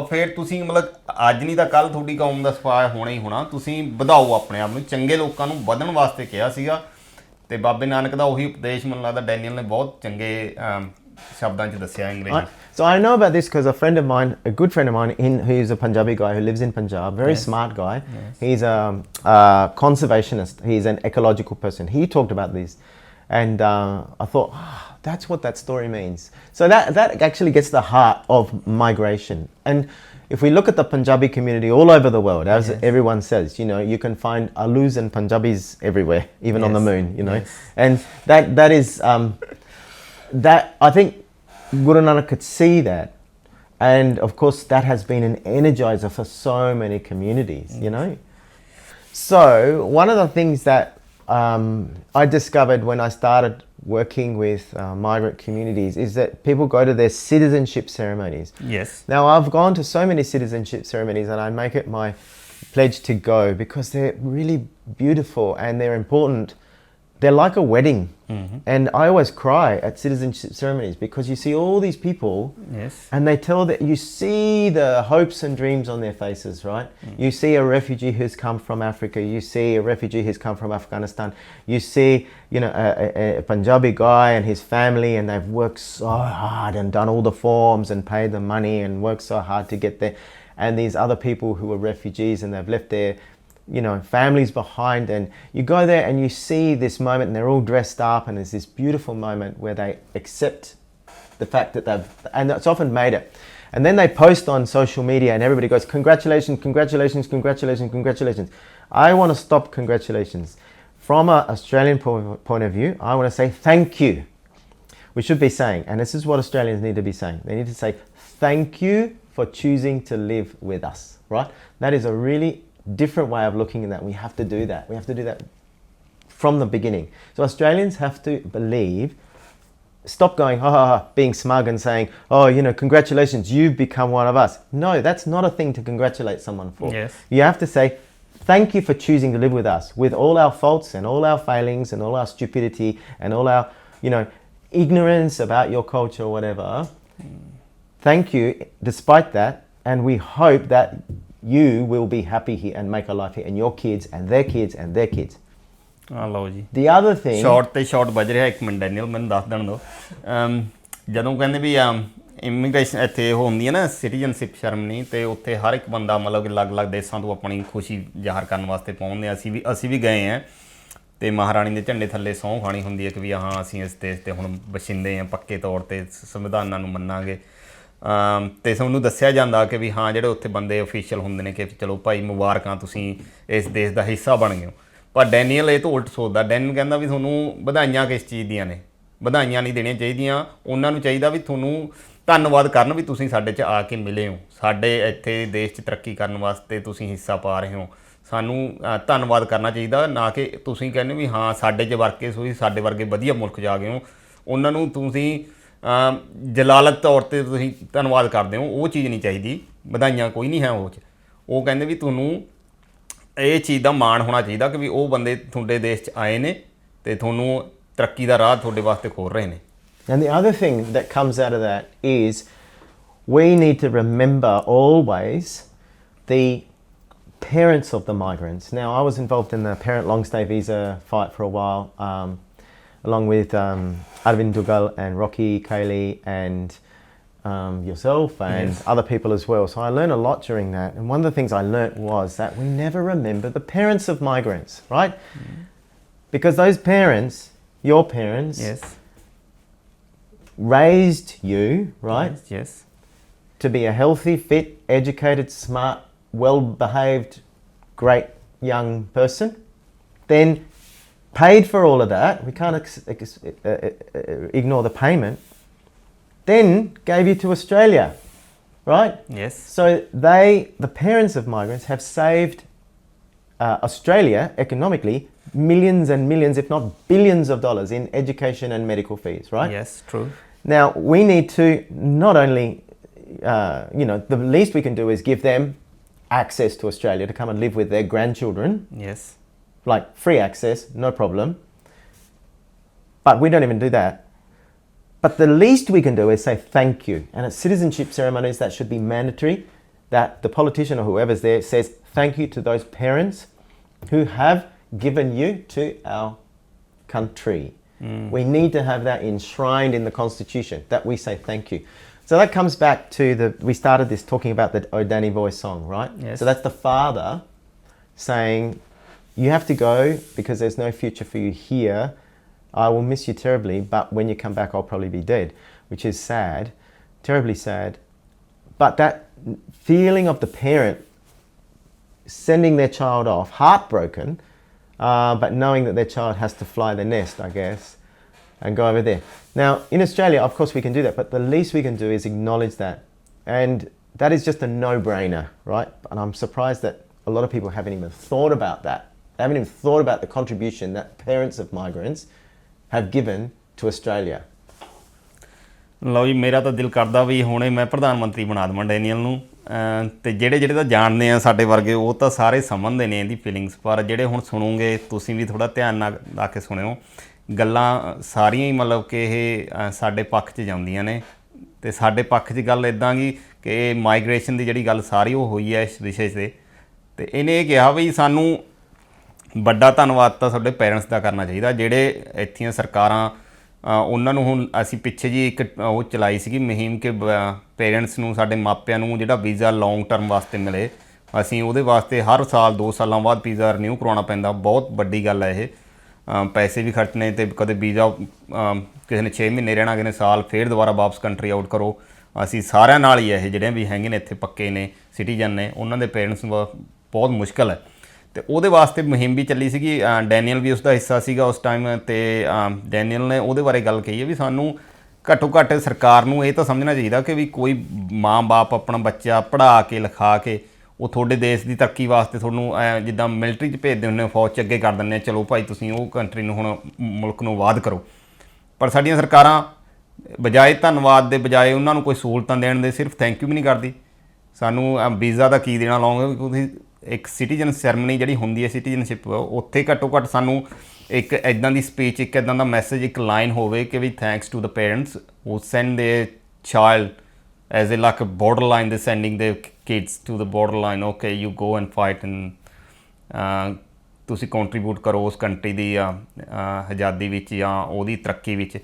ਫਿਰ ਤੁਸੀਂ ਮਤਲਬ ਅੱਜ ਨਹੀਂ ਤਾਂ ਕੱਲ੍ਹ ਤੁਹਾਡੀ ਕੌਮ ਦਾ ਸਫਾਇਆ ਹੋਣਾ ਹੀ ਹੋਣਾ। ਤੁਸੀਂ ਵਧਾਓ ਆਪਣੇ ਆਪ ਨੂੰ। ਚੰਗੇ ਲੋਕਾਂ ਨੂੰ ਵਧਣ ਵਾਸਤੇ ਕਿਹਾ ਸੀਗਾ। ਤੇ ਬਾਬੇ ਨਾਨਕ ਦਾ ਉਹੀ ਉਪਦੇਸ਼ ਮੈਨੂੰ ਲੱਗਦਾ ਡੈਨੀਅਲ ਨੇ ਬਹੁਤ ਚੰਗੇ ਸ਼ਬਦਾਂ 'ਚ ਦੱਸਿਆ ਅੰਗਰੇਜ਼ੀ. So I know about this because a friend of mine, a good friend of mine, who's a Punjabi guy who lives in Punjab, very smart guy. He's a conservationist. He's an ecological person. He talked about this, and I thought, that's what that story means. So that actually gets the heart of migration. And if we look at the Punjabi community all over the world, as everyone says, you know, you can find Alus and Punjabis everywhere, even on the moon, you know. And that is that I think Guru Nanak could see that, and of course that has been an energizer for so many communities, you know. So one of the things that I discovered when I started working with migrant communities is that people go to their citizenship ceremonies. Yes. Now I've gone to so many citizenship ceremonies, and I make it my pledge to go because they're really beautiful and they're important. They're like a wedding. And I always cry at citizenship ceremonies because you see all these people, and they tell that you see the hopes and dreams on their faces, right? You see a refugee who's come from Africa, you see a refugee who's come from Afghanistan, you see, you know, a Punjabi guy and his family, and they've worked so hard and done all the forms and paid the money and worked so hard to get there, and these other people who are refugees and they've left their, you know, families behind, and you go there and you see this moment and they're all dressed up, and there's this beautiful moment where they accept the fact that and it's often made it, and then they post on social media and everybody goes, congratulations, congratulations, congratulations, congratulations. I want to stop congratulations. From an Australian point of view, I want to say thank you. We should be saying, and this is what Australians need to be saying, they need to say thank you for choosing to live with us, right? That is a really different way of looking at that. We have to do that. We have to do that from the beginning. So Australians have to believe, stop going, being smug and saying, oh, you know, congratulations, you've become one of us. No, that's not a thing to congratulate someone for. Yes. You have to say, thank you for choosing to live with us, with all our faults and all our failings and all our stupidity and all our, you know, ignorance about your culture or whatever. Thank you despite that, and we hope that you will be happy here and make a life here, and your kids and their kids and their kids. ਲਓ ਜੀ. The other thing, short ਤੇ short ਵੱਜ ਰਿਹਾ, ਇੱਕ minute Daniel ਮੈਨੂੰ ਦੱਸ ਦੇਣ ਦਿਓ. ਜਦੋਂ ਕਹਿੰਦੇ ਵੀ ਇਮੀਗ੍ਰੇਸ਼ਨ ਇੱਥੇ ਉਹ ਹੁੰਦੀ ਹੈ ਨਾ ਸਿਟੀਜ਼ਨਸ਼ਿਪ ਸੈਰਮਨੀ, ਤੇ ਉੱਥੇ ਹਰ ਇੱਕ ਬੰਦਾ ਮਤਲਬ ਅਲੱਗ-ਅਲੱਗ ਦੇਸ਼ਾਂ ਤੋਂ ਆਪਣੀ ਖੁਸ਼ੀ ਜ਼ਾਹਰ ਕਰਨ ਵਾਸਤੇ ਪਹੁੰਚਦੇ. ਅਸੀਂ ਵੀ ਗਏ ਹਾਂ, ਤੇ ਮਹਾਰਾਣੀ ਦੇ ਝੰਡੇ ਥੱਲੇ ਸਹੁੰ ਖਾਣੀ ਹੁੰਦੀ ਹੈ ਕਿ ਵੀ ਹਾਂ ਅਸੀਂ ਇਸ ਦੇਸ਼ 'ਤੇ ਹੁਣ ਵਸਿੰਦੇ ਹਾਂ, ਪੱਕੇ ਤੌਰ 'ਤੇ ਸੰਵਿਧਾਨਾਂ ਨੂੰ ਮੰਨਾਂਗੇ. ਤੇ ਸਾਨੂੰ ਦੱਸਿਆ ਜਾਂਦਾ ਕਿ ਵੀ ਹਾਂ ਜਿਹੜੇ ਉੱਥੇ ਬੰਦੇ ਅਫੀਸ਼ੀਅਲ ਹੁੰਦੇ ਨੇ ਕਿ ਚਲੋ ਭਾਈ ਮੁਬਾਰਕਾਂ, ਤੁਸੀਂ ਇਸ ਦੇਸ਼ ਦਾ ਹਿੱਸਾ ਬਣ ਗਏ ਹੋ. ਪਰ ਡੈਨੀਅਲ ਇਹ ਤੋਂ ਉਲਟ ਸੋਚਦਾ. ਡੈਨੀਅਲ ਕਹਿੰਦਾ ਵੀ ਤੁਹਾਨੂੰ ਵਧਾਈਆਂ ਕਿਸ ਚੀਜ਼ ਦੀਆਂ ਨੇ, ਵਧਾਈਆਂ ਨਹੀਂ ਦੇਣੀਆਂ ਚਾਹੀਦੀਆਂ. ਉਹਨਾਂ ਨੂੰ ਚਾਹੀਦਾ ਵੀ ਤੁਹਾਨੂੰ ਧੰਨਵਾਦ ਕਰਨ ਵੀ ਤੁਸੀਂ ਸਾਡੇ 'ਚ ਆ ਕੇ ਮਿਲੇ ਹੋ, ਸਾਡੇ ਇੱਥੇ ਦੇਸ਼ 'ਚ ਤਰੱਕੀ ਕਰਨ ਵਾਸਤੇ ਤੁਸੀਂ ਹਿੱਸਾ ਪਾ ਰਹੇ ਹੋ. ਸਾਨੂੰ ਧੰਨਵਾਦ ਕਰਨਾ ਚਾਹੀਦਾ, ਨਾ ਕਿ ਤੁਸੀਂ ਕਹਿੰਦੇ ਵੀ ਹਾਂ ਸਾਡੇ 'ਚ ਵਰਕੇ ਤੁਸੀਂ ਸਾਡੇ ਵਰਗੇ ਵਧੀਆ ਮੁਲਕ ਜਾ ਗਏ ਹੋ. ਉਹਨਾਂ ਨੂੰ ਤੁਸੀਂ ਜਲਾਲਤ ਤੌਰ 'ਤੇ ਤੁਸੀਂ ਧੰਨਵਾਦ ਕਰਦੇ ਹੋ, ਉਹ ਚੀਜ਼ ਨਹੀਂ ਚਾਹੀਦੀ. ਵਧਾਈਆਂ ਕੋਈ ਨਹੀਂ ਹੈ ਉਹ 'ਚ. ਉਹ ਕਹਿੰਦੇ ਵੀ ਤੁਹਾਨੂੰ ਇਹ ਚੀਜ਼ ਦਾ ਮਾਣ ਹੋਣਾ ਚਾਹੀਦਾ ਕਿ ਵੀ ਉਹ ਬੰਦੇ ਤੁਹਾਡੇ ਦੇਸ਼ 'ਚ ਆਏ ਨੇ ਅਤੇ ਤੁਹਾਨੂੰ ਤਰੱਕੀ ਦਾ ਰਾਹ ਤੁਹਾਡੇ ਵਾਸਤੇ ਖੋਲ੍ਹ ਰਹੇ ਨੇ. and the other thing that comes out of that is we need to remember always the parents of the migrants. Now, I was involved in the parent long stay visa fight for a while, along with Arvind Dugal and Rocky, Kaylee and yourself and other people as well. So I learned a lot during that. And one of the things I learnt was that we never remember the parents of migrants, right? Because those parents, your parents, raised you, right? Yes. To be a healthy, fit, educated, smart, well-behaved, great young person. Then paid for all of that. We can't ignore the payment. Then gave you to Australia, right? Yes. So the parents of migrants have saved Australia economically millions and millions, if not billions of dollars in education and medical fees, right? Yes, true. Now, we need to not only, the least we can do is give them access to Australia to come and live with their grandchildren. Yes. Like free access, no problem. But we don't even do that. But the least we can do is say thank you. And at citizenship ceremonies, that should be mandatory, that the politician or whoever's there says thank you to those parents who have given you to our country. We need to have that enshrined in the constitution, that we say thank you. So that comes back to we started this talking about the O Danny Boy song, right? Yes. So that's the father saying, you have to go because there's no future for you here. I will miss you terribly, but when you come back, I'll probably be dead, which is sad, terribly sad. But that feeling of the parent sending their child off, heartbroken, but knowing that their child has to fly the nest, I guess, and go over there. Now, in Australia, of course, we can do that, but the least we can do is acknowledge that. And that is just a no-brainer, right? And I'm surprised that a lot of people haven't even thought about that. They haven't even thought about the contribution that parents of migrants have given to Australia. ਲਓ ਜੀ, ਮੇਰਾ ਤਾਂ ਦਿਲ ਕਰਦਾ ਵੀ ਹੁਣੇ ਮੈਂ ਪ੍ਰਧਾਨ ਮੰਤਰੀ ਬਣਾ ਦੇਵਾਂ ਡੈਨੀਅਲ ਨੂੰ, ਤੇ ਜਿਹੜੇ ਤਾਂ ਜਾਣਦੇ ਆ ਸਾਡੇ ਵਰਗੇ ਉਹ ਤਾਂ ਸਾਰੇ ਸਮਝਦੇ ਨੇ ਇਹਦੀ ਫੀਲਿੰਗਸ, ਪਰ ਜਿਹੜੇ ਹੁਣ ਸੁਣੋਗੇ ਤੁਸੀਂ ਵੀ ਥੋੜ੍ਹਾ ਧਿਆਨ ਨਾਲ ਲਾ ਕੇ ਸੁਣਿਓ। ਗੱਲਾਂ ਸਾਰੀਆਂ ਹੀ ਮਤਲਬ ਕਿ ਇਹ ਸਾਡੇ ਪੱਖ 'ਚ ਜਾਂਦੀਆਂ ਨੇ, ਤੇ ਸਾਡੇ ਪੱਖ 'ਚ ਗੱਲ ਇੱਦਾਂ ਕਿ ਮਾਈਗ੍ਰੇਸ਼ਨ ਦੀ ਜਿਹੜੀ ਗੱਲ ਸਾਰੀ ਉਹ ਹੋਈ ਹੈ ਇਸ ਵਿਸ਼ੇ 'ਤੇ, ਤੇ ਇਹਨੇ ਇਹ ਕਿਹਾ ਵੀ ਸਾਨੂੰ ਵੱਡਾ ਧੰਨਵਾਦ ਤਾਂ ਤੁਹਾਡੇ ਪੇਰੈਂਟਸ ਦਾ ਕਰਨਾ ਚਾਹੀਦਾ, ਜਿਹੜੇ ਇੱਥੀਆਂ ਸਰਕਾਰਾਂ ਉਹਨਾਂ ਨੂੰ ਹੁਣ ਅਸੀਂ ਪਿੱਛੇ ਜੀ ਇੱਕ ਉਹ ਚਲਾਈ ਸੀਗੀ ਮੁਹਿੰਮ ਕਿ ਪੇਰੈਂਟਸ ਨੂੰ ਸਾਡੇ ਮਾਪਿਆਂ ਨੂੰ ਜਿਹੜਾ ਵੀਜ਼ਾ ਲੌਂਗ ਟਰਮ ਵਾਸਤੇ ਮਿਲੇ, ਅਸੀਂ ਉਹਦੇ ਵਾਸਤੇ ਹਰ ਸਾਲ 2 ਸਾਲਾਂ ਬਾਅਦ ਵੀਜ਼ਾ ਰਿਨਿਊ ਕਰਵਾਉਣਾ ਪੈਂਦਾ। ਬਹੁਤ ਵੱਡੀ ਗੱਲ ਹੈ ਇਹ, ਪੈਸੇ ਵੀ ਖਰਚਣੇ, ਅਤੇ ਕਦੇ ਵੀਜ਼ਾ ਕਿਸੇ ਨੇ 6 ਮਹੀਨੇ ਰਹਿਣਾ, ਕਿਸੇ ਨੇ ਸਾਲ, ਫਿਰ ਦੁਬਾਰਾ ਵਾਪਸ ਕੰਟਰੀ ਆਊਟ ਕਰੋ। ਅਸੀਂ ਸਾਰਿਆਂ ਨਾਲ ਹੀ ਇਹ ਜਿਹੜੇ ਵੀ ਹੈਗੇ ਨੇ ਇੱਥੇ ਪੱਕੇ ਨੇ ਸਿਟੀਜ਼ਨ ਨੇ, ਉਹਨਾਂ ਦੇ ਪੇਰੈਂਟਸ ਨੂੰ ਬਹੁਤ ਮੁਸ਼ਕਿਲ ਹੈ, ਅਤੇ ਉਹਦੇ ਵਾਸਤੇ ਮੁਹਿੰਮ ਵੀ ਚੱਲੀ ਸੀਗੀ। ਡੈਨੀਅਲ ਵੀ ਉਸਦਾ ਹਿੱਸਾ ਸੀਗਾ ਉਸ ਟਾਈਮ, ਅਤੇ ਡੈਨੀਅਲ ਨੇ ਉਹਦੇ ਬਾਰੇ ਗੱਲ ਕਹੀ ਹੈ ਵੀ ਸਾਨੂੰ ਘੱਟੋ ਘੱਟ ਸਰਕਾਰ ਨੂੰ ਇਹ ਤਾਂ ਸਮਝਣਾ ਚਾਹੀਦਾ ਕਿ ਵੀ ਕੋਈ ਮਾਂ ਬਾਪ ਆਪਣਾ ਬੱਚਾ ਪੜ੍ਹਾ ਕੇ ਲਿਖਾ ਕੇ ਉਹ ਤੁਹਾਡੇ ਦੇਸ਼ ਦੀ ਤਰੱਕੀ ਵਾਸਤੇ ਤੁਹਾਨੂੰ ਜਿੱਦਾਂ ਮਿਲਟਰੀ 'ਚ ਭੇਜਦੇ ਹੁੰਦੇ, ਫੌਜ 'ਚ ਅੱਗੇ ਕਰ ਦਿੰਦੇ, ਚਲੋ ਭਾਈ ਤੁਸੀਂ ਉਹ ਕੰਟਰੀ ਨੂੰ ਹੁਣ ਮੁਲਕ ਨੂੰ ਆਬਾਦ ਕਰੋ, ਪਰ ਸਾਡੀਆਂ ਸਰਕਾਰਾਂ ਬਜਾਏ ਧੰਨਵਾਦ ਦੇ ਬਜਾਏ ਉਹਨਾਂ ਨੂੰ ਕੋਈ ਸਹੂਲਤਾਂ ਦੇਣ ਦੇ ਸਿਰਫ ਥੈਂਕ ਯੂ ਵੀ ਨਹੀਂ ਕਰਦੀ। ਸਾਨੂੰ ਵੀਜ਼ਾ ਦਾ ਕੀ ਦੇਣਾ ਲਾਉਂਗੇ, ਤੁਸੀਂ ਇੱਕ ਸਿਟੀਜ਼ਨ ਸੈਰਮਨੀ ਜਿਹੜੀ ਹੁੰਦੀ ਹੈ ਸਿਟੀਜ਼ਨਸ਼ਿਪ, ਉੱਥੇ ਘੱਟੋ ਘੱਟ ਸਾਨੂੰ ਇੱਕ ਇੱਦਾਂ ਦੀ ਸਪੀਚ, ਇੱਕ ਇੱਦਾਂ ਦਾ ਮੈਸੇਜ, ਇੱਕ ਲਾਈਨ ਹੋਵੇ ਕਿ ਵੀ thanks to the parents who send their child as a like border line, they sending their kids to the border line, okay you go and fight, and ਤੁਸੀਂ ਕੰਟਰੀਬਿਊਟ ਕਰੋ ਉਸ country ਦੀ ਆਜ਼ਾਦੀ ਵਿੱਚ ਜਾਂ ਉਹਦੀ ਤਰੱਕੀ ਵਿੱਚ।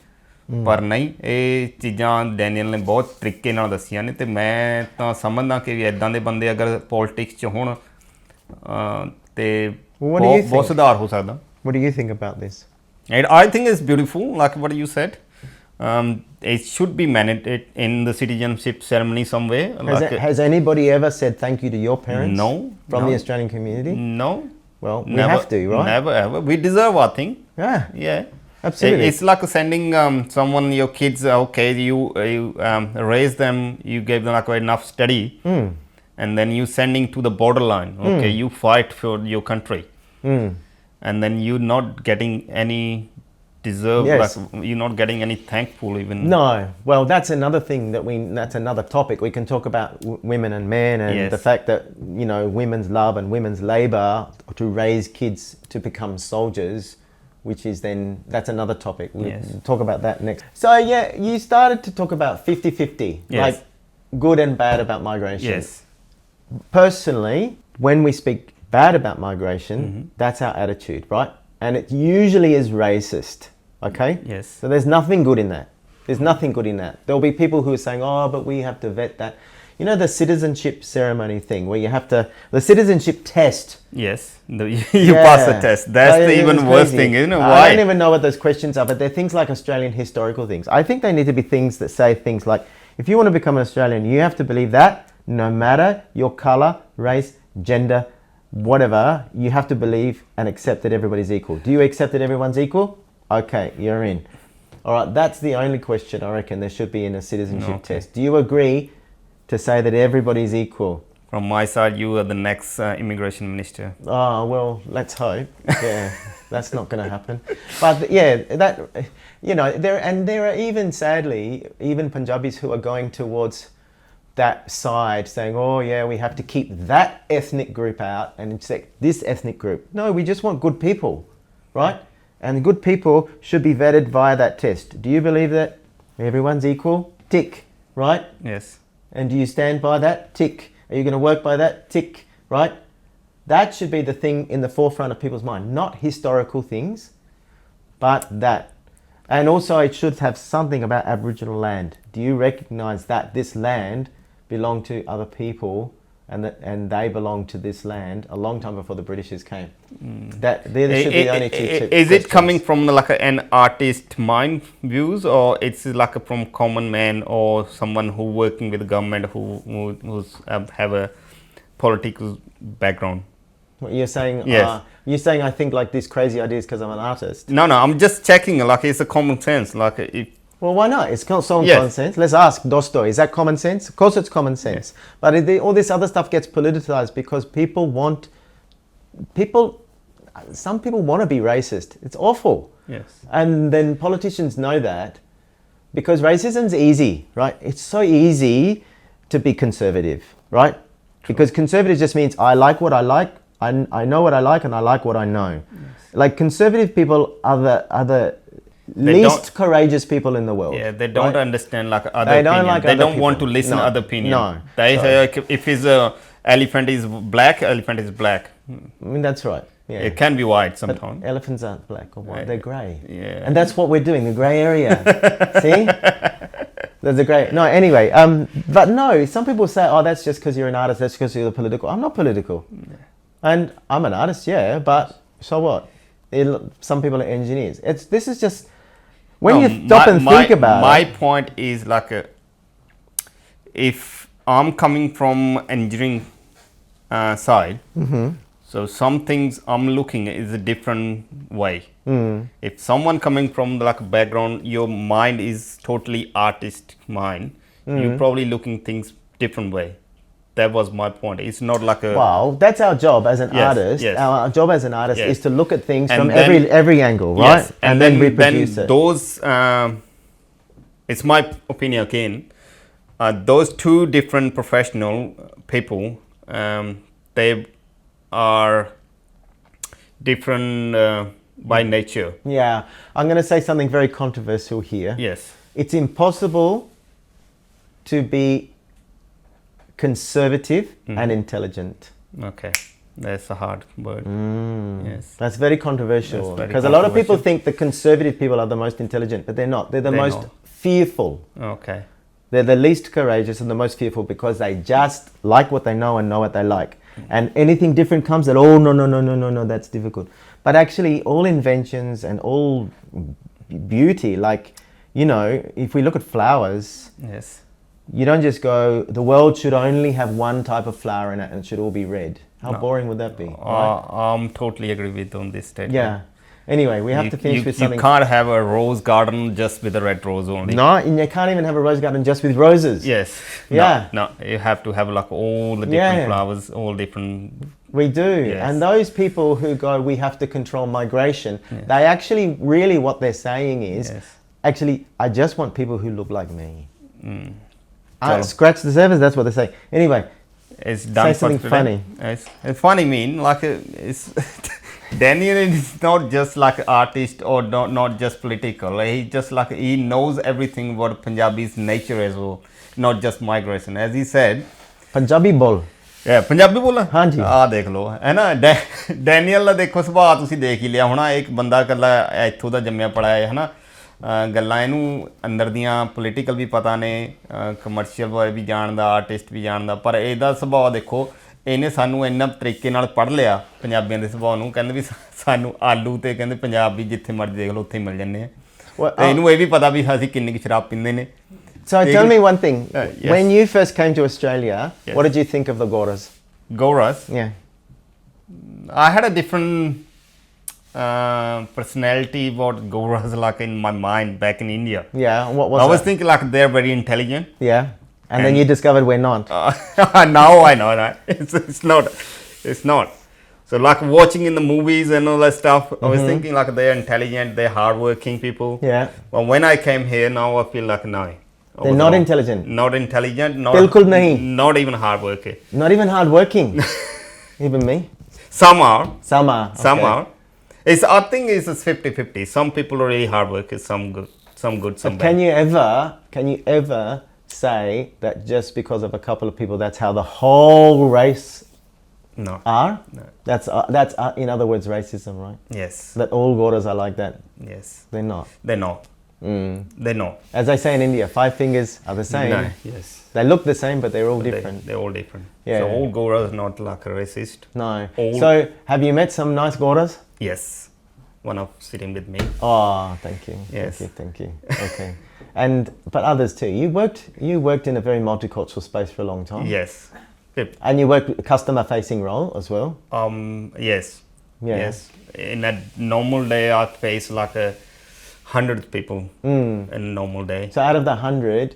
ਪਰ ਨਹੀਂ, ਇਹ ਚੀਜ਼ਾਂ ਡੈਨੀਅਲ ਨੇ ਬਹੁਤ ਤਰੀਕੇ ਨਾਲ ਦੱਸੀਆਂ ਨੇ, ਅਤੇ ਮੈਂ ਤਾਂ ਸਮਝਦਾ ਕਿ ਵੀ ਇੱਦਾਂ ਦੇ ਬੰਦੇ ਅਗਰ ਪੋਲੀਟਿਕਸ 'ਚ ਹੋਣ ਤੇ ਬਹੁਤ ਸੁਧਾਰ ਹੋ ਸਕਦਾ। What do you think about this? I think it's beautiful, like what you said. It should be mandated in the citizenship ceremony some way. Has anybody ever said thank you to your parents? No. From the Australian community? No. Well, we have to, right? Never ever. We deserve our thing. Yeah. Yeah. Absolutely. It's like sending someone, your kids, okay, you raise them, you gave them like enough study, and then you sending to the borderline, okay, you fight for your country, and then you're not getting any deserve, yes. like you're not getting any thankful even. No. Well, that's another thing that's another topic. We can talk about women and men, and yes. the fact that, you know, women's love and women's labour to raise kids to become soldiers, which is then, that's another topic. We'll yes. talk about that next. So yeah, you started to talk about 50-50, yes. like good and bad about migration. Yes. Personally, when we speak bad about migration, that's our attitude, right? And it usually is racist, okay? Yes. So there's nothing good in that. There's nothing good in that. There'll be people who are saying, oh, but we have to vet that. You know the citizenship ceremony thing where you have to, the citizenship test. Yes, you pass the test. That's the even worst thing, isn't it? Why? I don't even know what those questions are, but they're things like Australian historical things. I think they need to be things that say things like, if you want to become an Australian, you have to believe that no matter your colour, race, gender, whatever, you have to believe and accept that everybody's equal. Do you accept that everyone's equal? Okay, you're in. All right, that's the only question I reckon there should be in a citizenship test. Do you agree to say that everybody's equal? From my side, you are the next immigration minister. Oh, well, let's hope. Yeah, that's not going to happen. But yeah, that, you know, there are even, sadly, even Punjabis who are going towards that side, saying, oh yeah, we have to keep that ethnic group out and accept this ethnic group. No, we just want good people, right? And good people should be vetted via that test. Do you believe that everyone's equal? Tick, right? Yes. And do you stand by that? Tick. Are you going to work by that? Tick, right? That should be the thing in the forefront of people's mind, not historical things, but that. And also it should have something about Aboriginal land. Do you recognise that this land belonged to other people and they belonged to this land a long time before the Britishers came? That there should be only two Is questions. it coming from like an artist mind views, or it's like from common man or someone who working with the government who's have a political background? What you're saying? Yes. You're saying I think like these crazy ideas because I'm an artist. No, I'm just checking. Like it's a common sense. Like if Well, why not? It's common Yes. sense. Let's ask Dostoy. Is that common sense? Of course, it's common sense. But all this other stuff gets politicized because some people want to be racist. It's awful. yes, And then politicians know that because racism's easy, right? It's so easy to be conservative, right? Because conservative just means I like what I like, I know what I like, and I like what I know. Like conservative people are the least courageous people in the world. yeah, they don't right? understand like other They don't opinion. like They other don't want to people. listen No. to other opinion. No. They So- say like, if his elephant is black, elephant is black. I mean, that's right. Yeah. It can be white But sometimes. elephants aren't black or white, Right. they're grey. Yeah. And that's what we're doing, the grey area. See? There's a grey. No, anyway, but no, some people say, oh, that's just because you're an artist, that's because you're political. I'm not political. And I'm an artist, yeah, but so what? Some people are engineers. This is just, when No, you stop and think about my it. point is like if I'm coming from engineering side, so some things I'm looking at is a different way. If someone coming from like background, your mind is totally artist mind, you're probably looking things different way. That was my point. It's not like a Well, that's our job as an Yes, artist. yes. Our job as an artist Yes. is to look at things And from then- every angle, right? Yes, and then reproduce it. those, it's my opinion again, those two different professional people, they are different by nature. Yeah, I'm going to say something very controversial here. Yes. It's impossible to be conservative and intelligent. Okay. That's a hard word. Yes. That's very controversial That's very because a lot of people controversial. think the conservative people are the most intelligent, but they're not. They're the They're most not. fearful. Okay. They're the least courageous and the most fearful because they just like what they know and know what they like. And anything different comes that, oh, no, that's difficult. But actually, all inventions and all beauty, like, you know, if we look at flowers, Yes. you don't just go, the world should only have one type of flower in it and it should all be red. How boring would that be? Right? I'm totally agree with on this statement. Yeah. Anyway, we have to finish with something. You can't have a rose garden just with a red rose only. No, and you can't even have a rose garden just with roses. Yes. Yeah. No, you have to have like all the different Yeah. flowers, all different. We do. Yes. And those people who go, we have to control migration, they actually, really what they're saying is, Yes. actually, I just want people who look like me. So- Scratch the surface, that's what they say. Anyway, It's done Say something for today. funny. It's funny mean like it's Daniel is not just like artist or not just political. He just like he knows everything about Punjabi's nature as well, not just migration. As he said, Punjabi bol. Punjabi ਬੋਲਾਂ ਹਾਂਜੀ। ਆ ਦੇਖ ਲਓ ਹੈ ਨਾ Daniel ਦਾ ਦੇਖੋ ਸੁਭਾਅ ਤੁਸੀਂ ਦੇਖ ਹੀ ਲਿਆ ਹੋਣਾ ਇੱਕ ਬੰਦਾ ਇਕੱਲਾ ਇੱਥੋਂ ਦਾ ਜੰਮਿਆ ਪੜਿਆ ਹੈ ਹਨਾ ਗੱਲਾਂ ਇਹਨੂੰ ਅੰਦਰ ਦੀਆਂ ਪੋਲੀਟੀਕਲ ਵੀ ਪਤਾ ਨੇ ਕਮਰਸ਼ੀਅਲ ਬਾਰੇ ਵੀ ਜਾਣਦਾ ਆਰਟਿਸਟ ਵੀ ਜਾਣਦਾ ਪਰ ਇਹਦਾ ਸੁਭਾਅ ਦੇਖੋ ਇਹਨੇ ਸਾਨੂੰ ਇੰਨਾ ਤਰੀਕੇ ਨਾਲ ਪੜ੍ਹ ਲਿਆ ਪੰਜਾਬੀਆਂ ਦੇ ਸੁਭਾਅ ਨੂੰ ਕਹਿੰਦੇ ਵੀ ਸਾਨੂੰ ਆਲੂ ਤੇ ਕਹਿੰਦੇ ਪੰਜਾਬ ਵੀ ਜਿੱਥੇ ਮਰਜ਼ੀ ਦੇਖ ਲਓ ਉੱਥੇ ਹੀ ਮਿਲ ਜਾਂਦੇ ਆ ਤੇ ਇਹਨੂੰ ਇਹ ਵੀ ਪਤਾ ਵੀ ਅਸੀਂ ਕਿੰਨੀ ਕੁ ਸ਼ਰਾਬ ਪੀਂਦੇ ਨੇ So tell me one thing. Yes. When you first came to Australia, Yes. what did you think of the Goras? Goras. Yeah. I had a different personality about Goras like in my mind back in India. Yeah. What was I was that? thinking like they're very intelligent. Yeah. And then you discovered we're not. Now I know that it's not. It's not. So like watching in the movies and all that stuff, I was thinking like they're intelligent, they're hardworking people. Yeah. But when I came here, now I feel like no. I They're was not wrong. intelligent. Not intelligent. Not, बिल्कुल नहीं. Not even hardworking. Not even hardworking. Even me. Some are. Some are. Some okay. are. It's I think it's 50-50. Some people are really hardworking, some good, some But bad. can you ever say that just because of a couple of people, that's how the whole race No. are. No. That's in other words racism, right? Yes. That all Goras are like that. Yes. They're not. They're not. They're not. As they say in India, 5 fingers are the same. No. Yes. They look the same, but they're all different. They're all different. Yeah. So all Goras are not like a racist. No. All- So have you met some nice Goras? Yes. One of sitting with me. Oh, thank you. Yes. Thank you. Okay. But others too. You worked in a very multicultural space for a long time. Yes. Yep. And you worked a customer facing role as well. Yes. Yeah. Yes. In a normal day, I face like 100 people in a normal day. So out of the 100,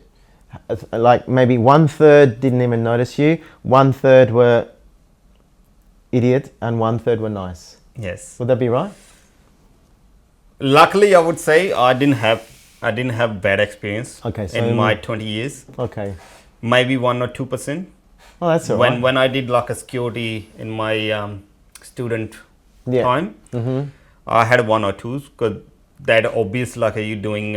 like maybe 1/3 didn't even notice you, 1/3 were idiot, and 1/3 were nice. Yes. Would that be right? Luckily, I would say I didn't have bad experience. Okay, so in my 20 years, Okay. maybe 1 or 2%. Oh, that's all right. When I did like a security in my student Yeah. time, I had 1 or 2 because that obvious like you doing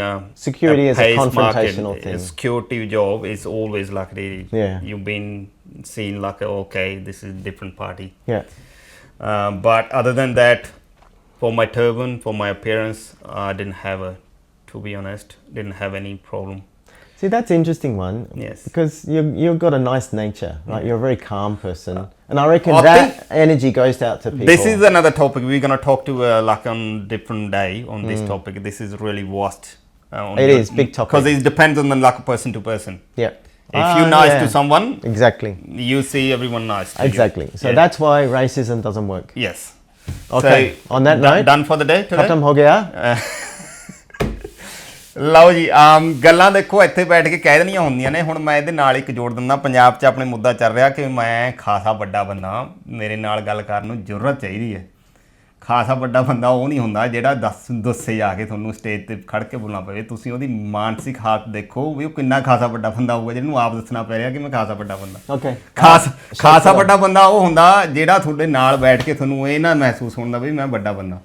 Security is a pace confrontational market, thing. security job is always like Yeah. you've been seen like okay, this is different party. Yeah. But other than that, for my turban, for my appearance, I didn't have to be honest, didn't have any problem. See, that's an interesting one. Yes. Because you've got a nice nature, right? You're a very calm person. And I reckon I that think energy goes out to people. This is another topic we're going to talk to like on different day on this topic. This is really vast. It is, big topic. Because it depends on the like person to person. Yeah. If you're nice yeah. to someone, Exactly. you see everyone nice to Exactly. you. So Yeah. that's why racism doesn't work. Yes. Okay. On that note, done for the day today? khatam ho gaya. ਲਓ ਜੀ ਗੱਲਾਂ ਦੇਖੋ ਇੱਥੇ ਬੈਠ ਕੇ ਕਹਿ ਦੇਣੀਆਂ ਹੁੰਦੀਆਂ ਨੇ ਹੁਣ ਮੈਂ ਇਹਦੇ ਨਾਲ ਇੱਕ ਜੋੜ ਦਿੰਦਾ ਪੰਜਾਬ 'ਚ ਆਪਣੇ ਮੁੱਦਾ ਚੱਲ ਰਿਹਾ ਕਿ ਮੈਂ ਖਾਸਾ ਵੱਡਾ ਬੰਦਾ ਮੇਰੇ ਨਾਲ ਗੱਲ ਕਰਨ ਨੂੰ ਜ਼ਰੂਰਤ ਚਾਹੀਦੀ ਹੈ ਖਾਸਾ ਵੱਡਾ ਬੰਦਾ ਉਹ ਨਹੀਂ ਹੁੰਦਾ ਜਿਹੜਾ ਦੱਸੇ ਜਾ ਕੇ ਤੁਹਾਨੂੰ ਸਟੇਜ ਤੇ ਖੜ ਕੇ ਬੋਲਣਾ ਪਵੇ ਤੁਸੀਂ ਉਹਦੀ ਮਾਨਸਿਕ ਹਾਲਤ ਦੇਖੋ ਵੀ ਉਹ ਕਿੰਨਾ ਖਾਸਾ ਵੱਡਾ ਬੰਦਾ ਹੋਊਗਾ ਜਿਹਨੂੰ ਆਪ ਦੱਸਣਾ ਪੈ ਰਿਹਾ ਕਿ ਮੈਂ ਖਾਸਾ ਵੱਡਾ ਬੰਦਾ Okay. ਖਾਸਾ ਵੱਡਾ ਬੰਦਾ ਉਹ ਹੁੰਦਾ ਜਿਹੜਾ ਤੁਹਾਡੇ ਨਾਲ ਬੈਠ ਕੇ ਤੁਹਾਨੂੰ ਇਹ ਨਾ ਮਹਿਸੂਸ ਹੁੰਦਾ ਵੀ ਮੈਂ ਵੱਡਾ ਬੰਦਾ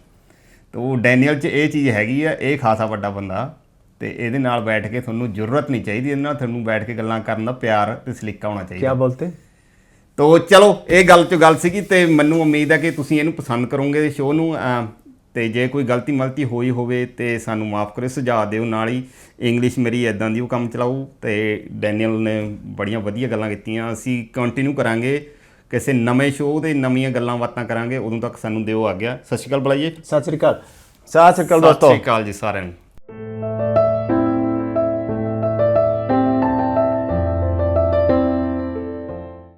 ਤੇ ਉਹ ਡੈਨੀਅਲ 'ਚ ਇਹ ਚੀਜ਼ ਹੈਗੀ ਆ ਇਹ ਖਾਸਾ ਵੱਡਾ ਬੰਦਾ ਤੇ ਇਹਦੇ ਨਾਲ ਬੈਠ ਕੇ ਤੁਹਾਨੂੰ ਜ਼ਰੂਰਤ ਨਹੀਂ ਚਾਹੀਦੀ ਇਹਦੇ ਨਾਲ ਤੁਹਾਨੂੰ ਬੈਠ ਕੇ ਗੱਲਾਂ ਕਰਨ ਦਾ ਪਿਆਰ ਤੇ ਸਲੀਕਾ ਹੋਣਾ ਚਾਹੀਦਾ क्या बोलते? ਤੋ ਚਲੋ ਇਹ ਗੱਲ 'ਚ ਗੱਲ ਸੀਗੀ ਤੇ ਮੈਨੂੰ ਉਮੀਦ ਹੈ ਕਿ ਤੁਸੀਂ ਇਹਨੂੰ ਪਸੰਦ ਕਰੋਗੇ ਸ਼ੋਅ ਨੂੰ ਤੇ ਜੇ ਕੋਈ ਗਲਤੀ ਮਲਤੀ ਹੋਈ ਹੋਵੇ ਤੇ ਸਾਨੂੰ ਮਾਫ ਕਰਿਓ ਸੁਝਾਅ ਦਿਓ ਨਾਲ ਹੀ ਇੰਗਲਿਸ਼ ਮੇਰੀ ਇੱਦਾਂ ਦੀ ਉਹ ਕੰਮ ਚਲਾਊ ਤੇ ਡੈਨੀਅਲ ਨੇ ਬੜੀਆਂ ਵਧੀਆ ਗੱਲਾਂ ਕੀਤੀਆਂ ਅਸੀਂ ਕੰਟੀਨਿਊ ਕਰਾਂਗੇ ਕਿਸੇ ਨਵੇਂ ਸ਼ੋਅ ਦੇ ਨਵੀਆਂ ਗੱਲਾਂ ਬਾਤਾਂ ਕਰਾਂਗੇ ਉਦੋਂ ਤੱਕ ਸਾਨੂੰ ਦਿਓ ਆ ਗਿਆ ਸਤਿ ਸ਼੍ਰੀ ਅਕਾਲ ਬੁਲਾਈਏ ਸਤਿ ਸ੍ਰੀ ਅਕਾਲ। ਸਤਿ ਸ੍ਰੀ ਅਕਾਲ ਦੋਸਤੋ। ਸਤਿ ਸ਼੍ਰੀ ਅਕਾਲ ਜੀ ਸਾਰਿਆਂ ਨੂੰ